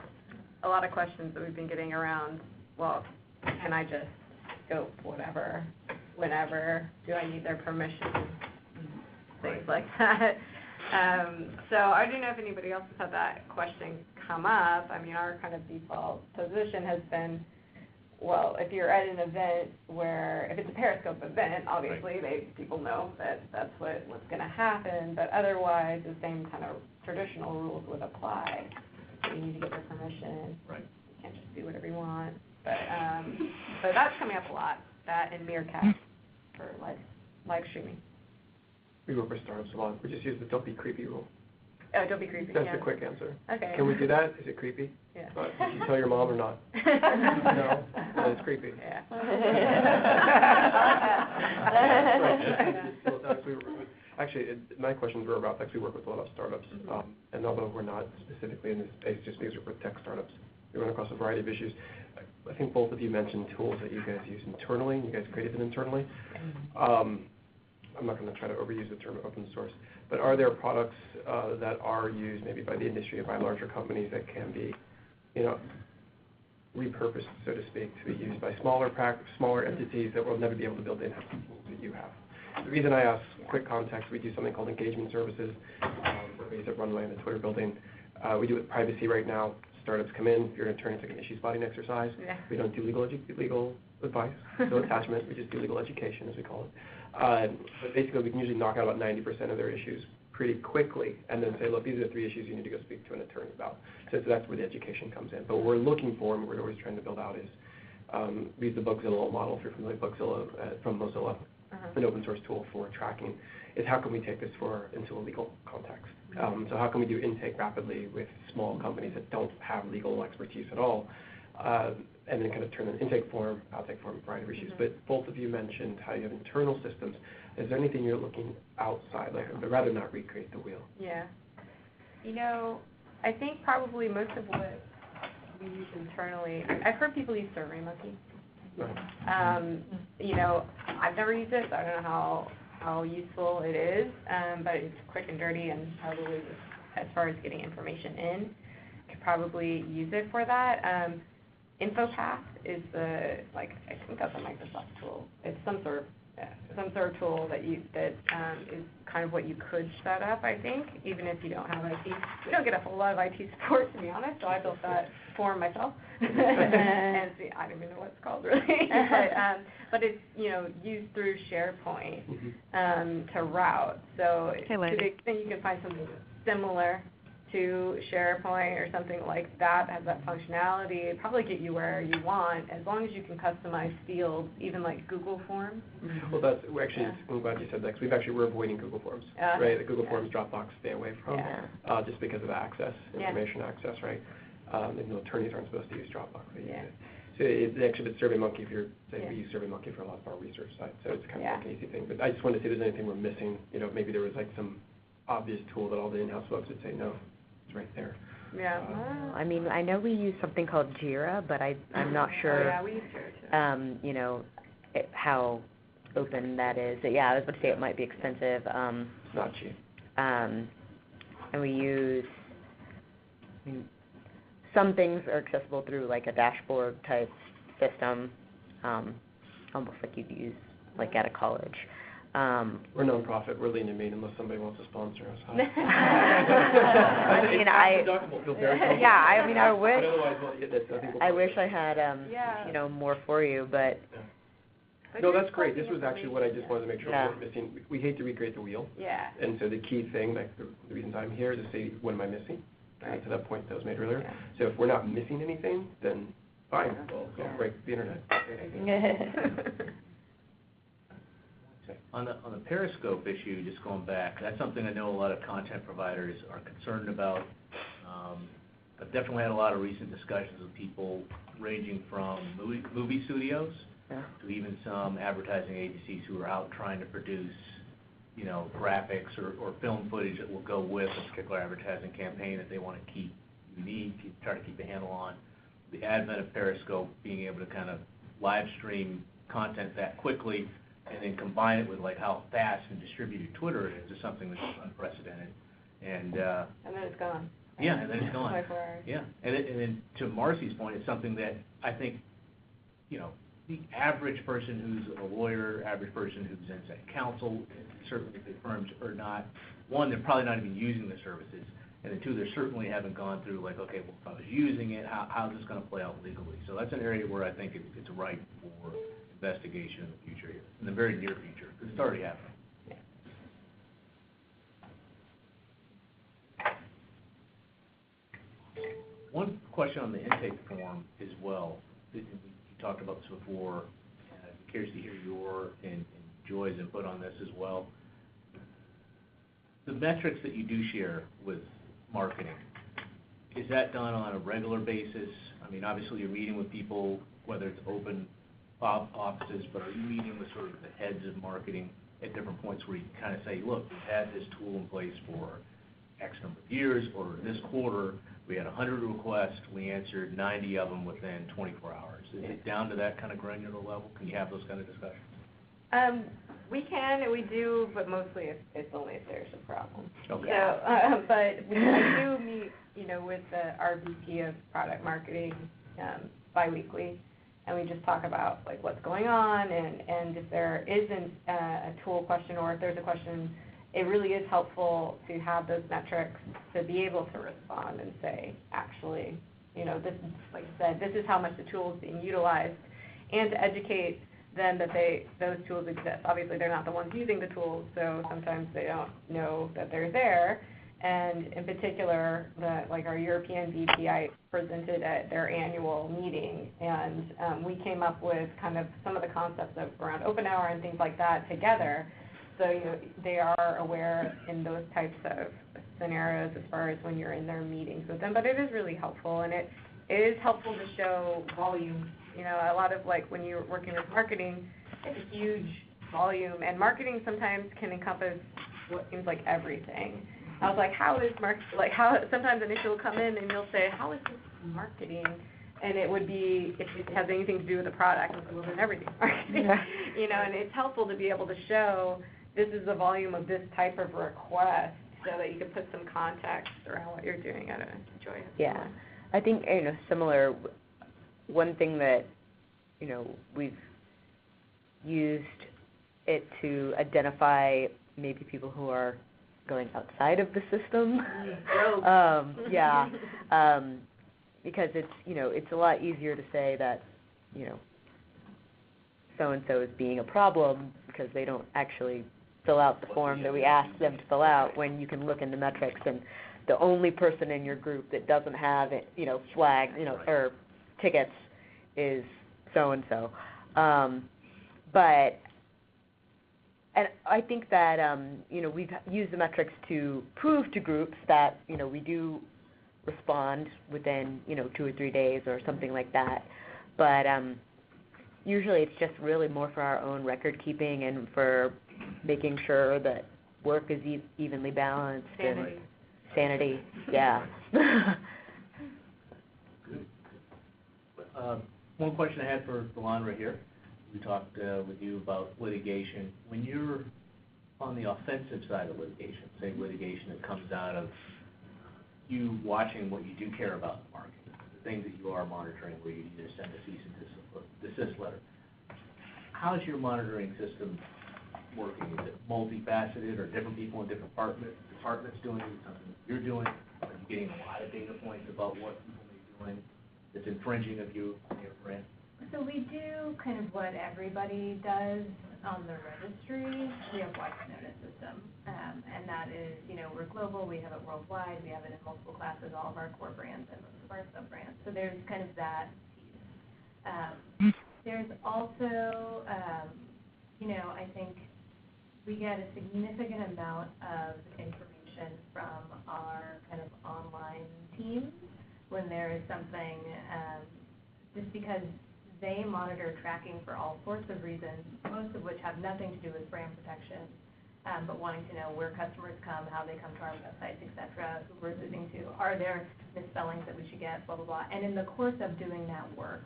a lot of questions that we've been getting around, well, can I just scope whatever, whenever, do I need their permission, things like that. So I don't know if anybody else has had that question come up. I mean, our kind of default position has been, well, if you're at an event where, if it's a Periscope event, obviously people know that that's what's going to happen, but otherwise the same kind of traditional rules would apply. So you need to get their permission. Right. You can't just do whatever you want. But that's coming up a lot, that and Meerkat for live streaming. We work with startups a lot. We just use the don't be creepy rule. Oh, don't be creepy. That's the quick answer. Okay. Can we do that? Is it creepy? Yeah. Did you tell your mom or not? No? Then it's creepy. Yeah. Actually, my questions were about, we work with a lot of startups, and although we're not specifically in this space, just because we work with tech startups, we run across a variety of issues. I think both of you mentioned tools that you guys use internally, you guys created them internally. I'm not going to try to overuse the term open source, but are there products that are used maybe by the industry or by larger companies that can be, repurposed, so to speak, to be used by smaller entities that will never be able to build in-house tools that you have? The reason I ask, quick context, we do something called engagement services. We're based at Runway in the Twitter building. We do it with privacy right now. Startups come in, if you're an attorney, it's like an issue spotting exercise. Yeah. We don't do legal advice, no attachment, we just do legal education, as we call it. But basically, we can usually knock out about 90% of their issues pretty quickly, and then say, look, these are the 3 issues you need to go speak to an attorney about. So that's where the education comes in. But what we're looking for, and what we're always trying to build out is, we use the Bugzilla model, if you're familiar with Bugzilla from Mozilla, an open source tool for tracking, is how can we take this into a legal context? So how can we do intake rapidly with small companies that don't have legal expertise at all, and then kind of turn an intake form, outtake form, a variety of issues. But both of you mentioned how you have internal systems. Is there anything you're looking outside, but rather not recreate the wheel? Yeah. I think probably most of what we use internally, I've heard people use SurveyMonkey. Right. I've never used it, so I don't know how useful it is, but it's quick and dirty, and probably as far as getting information in, could probably use it for that. InfoPath is I think that's a Microsoft tool. It's some sort of tool that is kind of what you could set up, I think, even if you don't have IT. We don't get a whole lot of IT support, to be honest, so I built that form myself. And see, I don't even know what it's called, really. But it's, used through SharePoint to route. So to the extent you can find something similar to SharePoint or something like that has that functionality, it'd probably get you where you want, as long as you can customize fields, even like Google Forms. Well, I'm glad you said that, because we're avoiding Google Forms, right? The Google Forms, Dropbox, stay away from, just because of access, information access, right? And the attorneys aren't supposed to use Dropbox, they use it. So it's actually the SurveyMonkey, if you're, we use SurveyMonkey for a lot of our research sites, so it's kind of like an easy thing. But I just wanted to see if there's anything we're missing, maybe there was like some obvious tool that all the in-house folks would say, no, it's right there. Yeah. I mean, I know we use something called Jira, but I'm not sure, we use Jira too. how open that is. Yeah, I was about to say it might be expensive. It's not cheap. And we use, some things are accessible through like a dashboard type system, almost like you'd use like at a college. We're nonprofit, we're lean and mean unless somebody wants to sponsor us. I wish I had, more for you, but. No, that's great. This was actually what I just wanted to make sure we weren't missing. We hate to recreate the wheel. Yeah. And so the key thing, like the reasons I'm here is to say, what am I missing? To that point that was made earlier. So if we're not missing anything, then fine, we'll break the internet. On the Periscope issue, just going back, that's something I know a lot of content providers are concerned about. I've definitely had a lot of recent discussions with people ranging from movie studios to even some advertising agencies who are out trying to produce, graphics or film footage that will go with a particular advertising campaign that they want to keep unique, try to keep a handle on. The advent of Periscope, being able to kind of live stream content that quickly and then combine it with like how fast and distributed Twitter is something that's unprecedented. And then it's gone. Yeah, and then it's gone. 24 hours. Yeah, and then to Marcy's point, it's something that I think, the average person who's a lawyer, average person who's in, say, counsel, certainly big firms are not, one, they're probably not even using the services, and then two, they certainly haven't gone through like, okay, well, if I was using it, how's this going to play out legally? So that's an area where I think it's ripe for investigation in the future here, in the very near future, because it's already happening. One question on the intake form as well. We talked about this before. I'm curious to hear your and Joy's input on this as well. The metrics that you do share with marketing, is that done on a regular basis? I mean, obviously you're meeting with people, whether it's open offices, but are you meeting with sort of the heads of marketing at different points where you kind of say, look, we've had this tool in place for X number of years, or this quarter we had 100 requests, we answered 90 of them within 24 hours. Is it down to that kind of granular level? Can you have those kind of discussions? We can, and we do, but mostly it's only if there's a problem. Okay. So, but I do meet, with our VP of product marketing biweekly, and we just talk about like what's going on, and if there isn't a tool question or if there's a question, it really is helpful to have those metrics to be able to respond and say, actually, this is, like I said, this is how much the tool is being utilized, and to educate them that those tools exist. Obviously, they're not the ones using the tools, so sometimes they don't know that they're there. And in particular, our European VP, I presented at their annual meeting, and we came up with kind of some of the concepts around open hour and things like that together. So, they are aware in those types of scenarios as far as when you're in their meetings with them. But it is really helpful, and it is helpful to show volume. A lot of when you're working with marketing, it's a huge volume, and marketing sometimes can encompass what seems like everything. I was like, sometimes an issue will come in and you'll say, how is this marketing? And it would be, if it has anything to do with the product, well, then everything's marketing. And it's helpful to be able to show this is the volume of this type of request so that you can put some context around what you're doing. I don't know, Joy. Yeah, I think, similar, one thing that, we've used it to identify maybe people who are going outside of the system. Because it's, it's a lot easier to say that, so-and-so is being a problem because they don't actually fill out the form that we ask them to fill out, when you can look in the metrics and the only person in your group that doesn't have it, flag, or tickets is so-and-so. But, and I think that, we've used the metrics to prove to groups that, we do respond within, 2 or 3 days or something like that. But usually it's just really more for our own record keeping and for making sure that work is evenly balanced. Sanity, yeah. Good. One question I had for Ballard right here. We talked with you about litigation. When you're on the offensive side of litigation, say litigation that comes out of you watching what you do care about in the market, the things that you are monitoring where you either send a cease and desist letter, how's your monitoring system working? Is it multifaceted, or different people in different departments doing something you're doing? Are you getting a lot of data points about what people may be doing that's infringing of you and your brand? So we do kind of what everybody does on the registry. We have watch notice system, and that is, we're global. We have it worldwide. We have it in multiple classes, all of our core brands and most of our sub-brands. So there's kind of that piece. There's also, I think we get a significant amount of information from our kind of online teams when there is something, just because they monitor tracking for all sorts of reasons, most of which have nothing to do with brand protection, but wanting to know where customers come, how they come to our websites, et cetera, who we're listening to, are there misspellings that we should get, blah, blah, blah. And in the course of doing that work,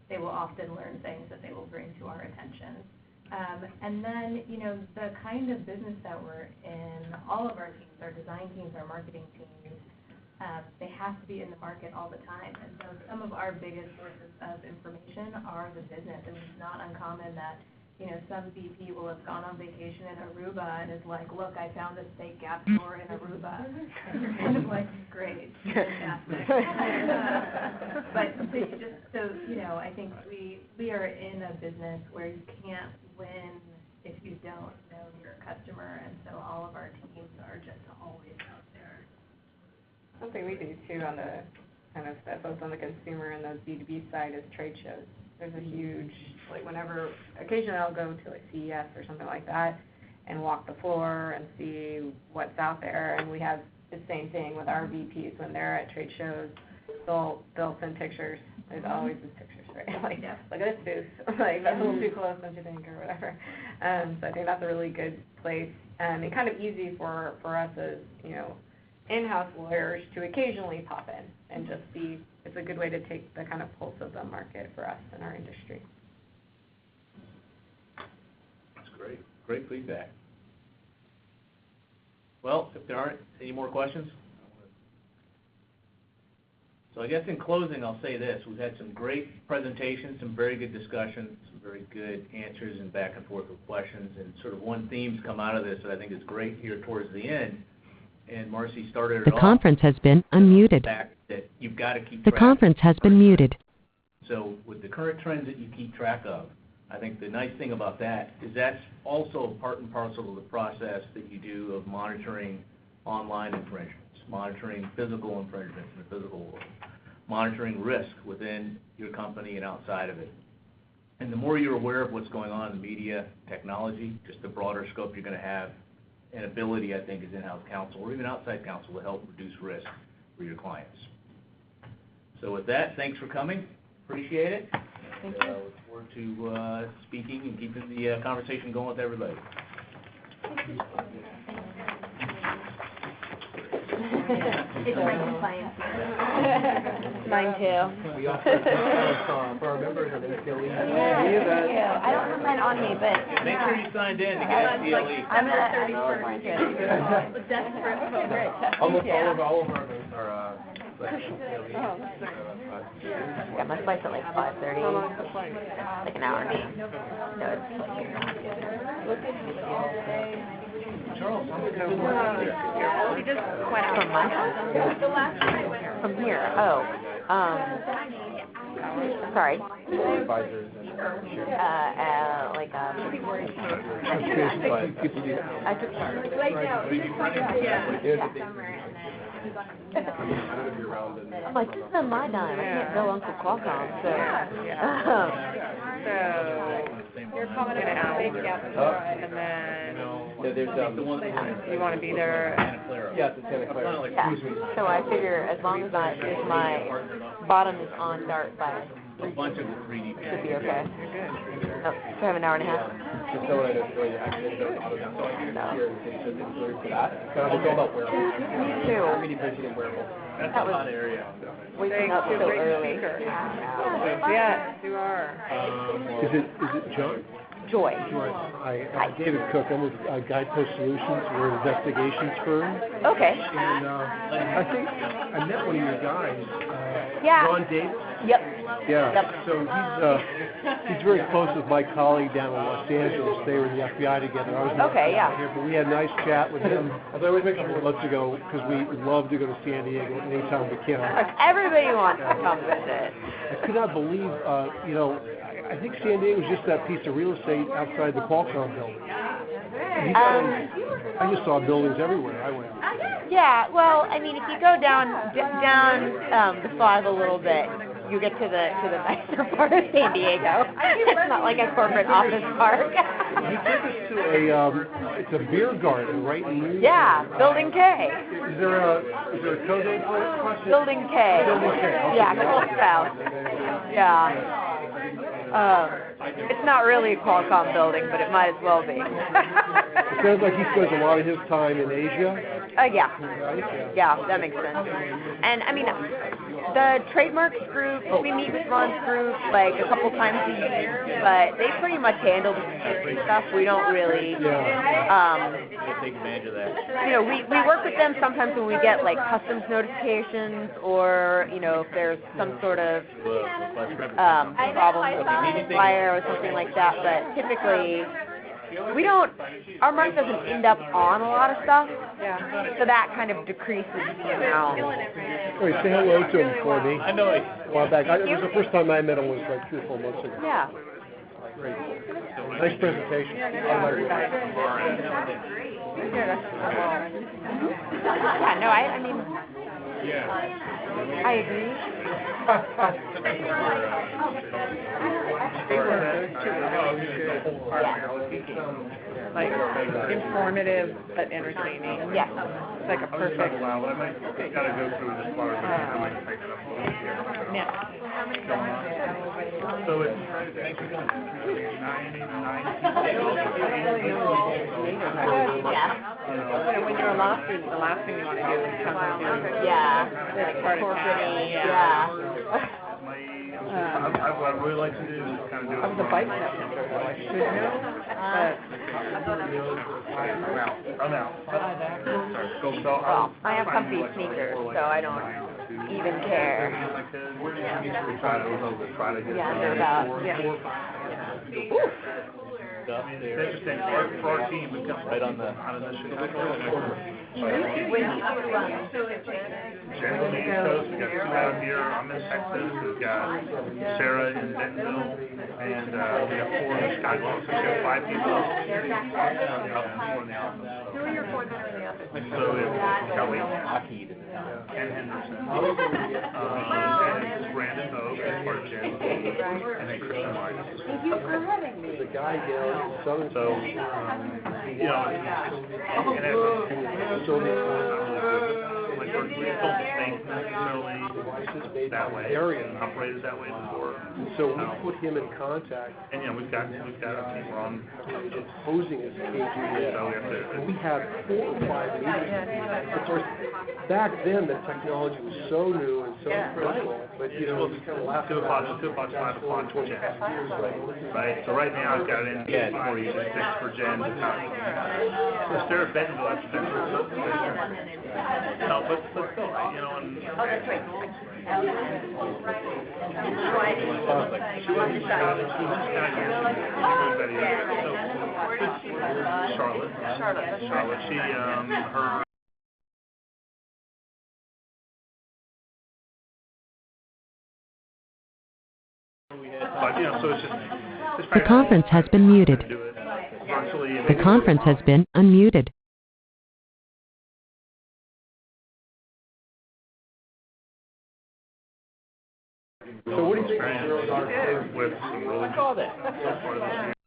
they will often learn things that they will bring to our attention. And then, the kind of business that we're in, all of our teams, our design teams, our marketing teams, they have to be in the market all the time. And so some of our biggest sources of information are the business. I mean, it's not uncommon that, some VP will have gone on vacation in Aruba and is like, look, I found this fake Gap store in Aruba. And you're kind of like, great, fantastic. But I think we are in a business where you can't win if you don't know your customer, and so all of our teams are just always out there. Something we do too on the kind of both on the consumer and the B2B side is trade shows. There's a huge, occasionally I'll go to CES or something like that and walk the floor and see what's out there, and we have the same thing with our VPs when they're at trade shows. They'll send pictures. There's always these pictures, right? Look at this booth. That's a little too close, don't you think, or whatever. So I think that's a really good place, and kind of easy for us as, in-house lawyers to occasionally pop in and just see. It's a good way to take the kind of pulse of the market for us in our industry. That's great. Great feedback. Well, if there aren't any more questions, so I guess in closing, I'll say this. We've had some great presentations, some very good discussion, some very good answers and back and forth with questions, and sort of one theme's come out of this that I think is great here towards the end. And Marcy started it off. The conference has been unmuted. The fact that you've got to keep track. The conference has been muted. So with the current trends that you keep track of, I think the nice thing about that is that's also part and parcel of the process that you do of monitoring online infringements, monitoring physical infringements in the physical world, monitoring risk within your company and outside of it. And the more you're aware of what's going on in media, technology, just the broader scope you're going to have, and ability, I think, as in-house counsel or even outside counsel to help reduce risk for your clients. So with that, thanks for coming. Appreciate it. Thank you. Look forward to speaking and keeping the conversation going with everybody. It's my compliance. Mine too. We also for our members of NCLE. Yeah, I don't have mine on me, but. Make sure you signed in to get NCLE. I'm gonna. Desperate. Almost all of our events are NCLE. Yeah, my flight's at like 5:30. Like an hour. Charles, You just went out. From my house? The last time I went. From here. Oh. Sorry. Advisors. I took. Like, no, summer and then I'm like, this is on my dime. I can't bill Uncle Qualcomm, so. So, you're coming in at Big Gap, and then Yeah, there's, you want to be there. yeah, it's Santa Clara. Yeah, so I figure as long as if my bottom is on dart by A bunch of the 3D should be okay. Oh, so I have an hour and a half. Just so I know going to actually go to auto so I can here and say so it's for that. So it's all about wearables. Me too. 3D printing and wearables. That's That a was- hot area. Waking up so early. Yes, you are. Is it John? Joy. Hi, David Cook. I'm with Guidepost Solutions. We're an investigations firm. Okay. And I think I met one of your guys, Yeah. Ron Davis. Yep. Yeah. Yep. So he's very close with my colleague down in Los Angeles. They were in the FBI together. I was in the Okay, yeah. FBI here, but we had a nice chat with him. As I always make sure months ago because we love to go to San Diego anytime we can. Everybody wants to come visit. I could not believe, I think San Diego was just that piece of real estate outside the Qualcomm building. I just saw buildings everywhere I went. Yeah, well, I mean, if you go down the 5 a little bit, you get to the nicer part of San Diego. It's not like a corporate office park. He took us to it's a beer garden right in Yeah, Building K. Is there a code name for it? Building K. Building K, okay. Yeah, Culp House. Yeah. It's not really a Qualcomm building, but it might as well be. It sounds like he spends a lot of his time in Asia. Yeah. Yeah, that makes sense. And I mean, the Trademarks group, we meet with Ron's group like a couple times a year, but they pretty much handle the security stuff. We don't really, Take advantage of that. you know, we work with them sometimes when we get like customs notifications or, you know, if there's some sort of problem with the supplier or something like that, but typically our mark doesn't end up on a lot of stuff, so that kind of decreases the amount. Wait, say hello to him for me. I know it. A while back. It was the first time I met him was like 3 or 4 months ago. Yeah. Great. Nice presentation. Yeah, no, I mean, I agree. Like, informative but entertaining. Yes. It's like a perfect. Wow, I might gotta go through it as far as I might take it up. So it's 99. Yeah. When you're a law student, the last thing you want to do is come to Yeah. this part of town. Yeah. What I really like to do is kind of do it. I was a bike messenger, though I should know, but. I'm out. Sorry. So Well, I have comfy sneakers, so I don't even care. Try to get Yeah, no doubt. It's interesting, for our team, we've got right on the, out of this. Generally, Coast, we've got 2 out here, I'm in Texas, we've got Sarah in Bentonville, and we got 4 in Chicago, so we've got 5 people out in the office. Who are your 4 that are in the office? So it's Kelly, Ken Henderson, and Brandon Hogue, as part of Jen, and then Christian White. Thank you for having me. The guy down in Southern. So, you know, and it's so like we don't think necessarily that way, operated that way before. And so we put him in contact. And, you know, we've got a team on Posing as KGB. so we have to. And we had 4 or 5 meetings. Of course, back then the technology was so new and so critical, but you know, it's kind of last 2 o'clock, 5 o'clock for Jen. Right, so right now I've got in 46 for Jen to time. So Sarah Bentonville, that's no, but still, right, you know, and. Oh, that's right. She was kind of Charlotte, she, her. But, you know, so it's just. The conference has been muted. The conference has been unmuted. So what do you think? experience with some really good part of this year.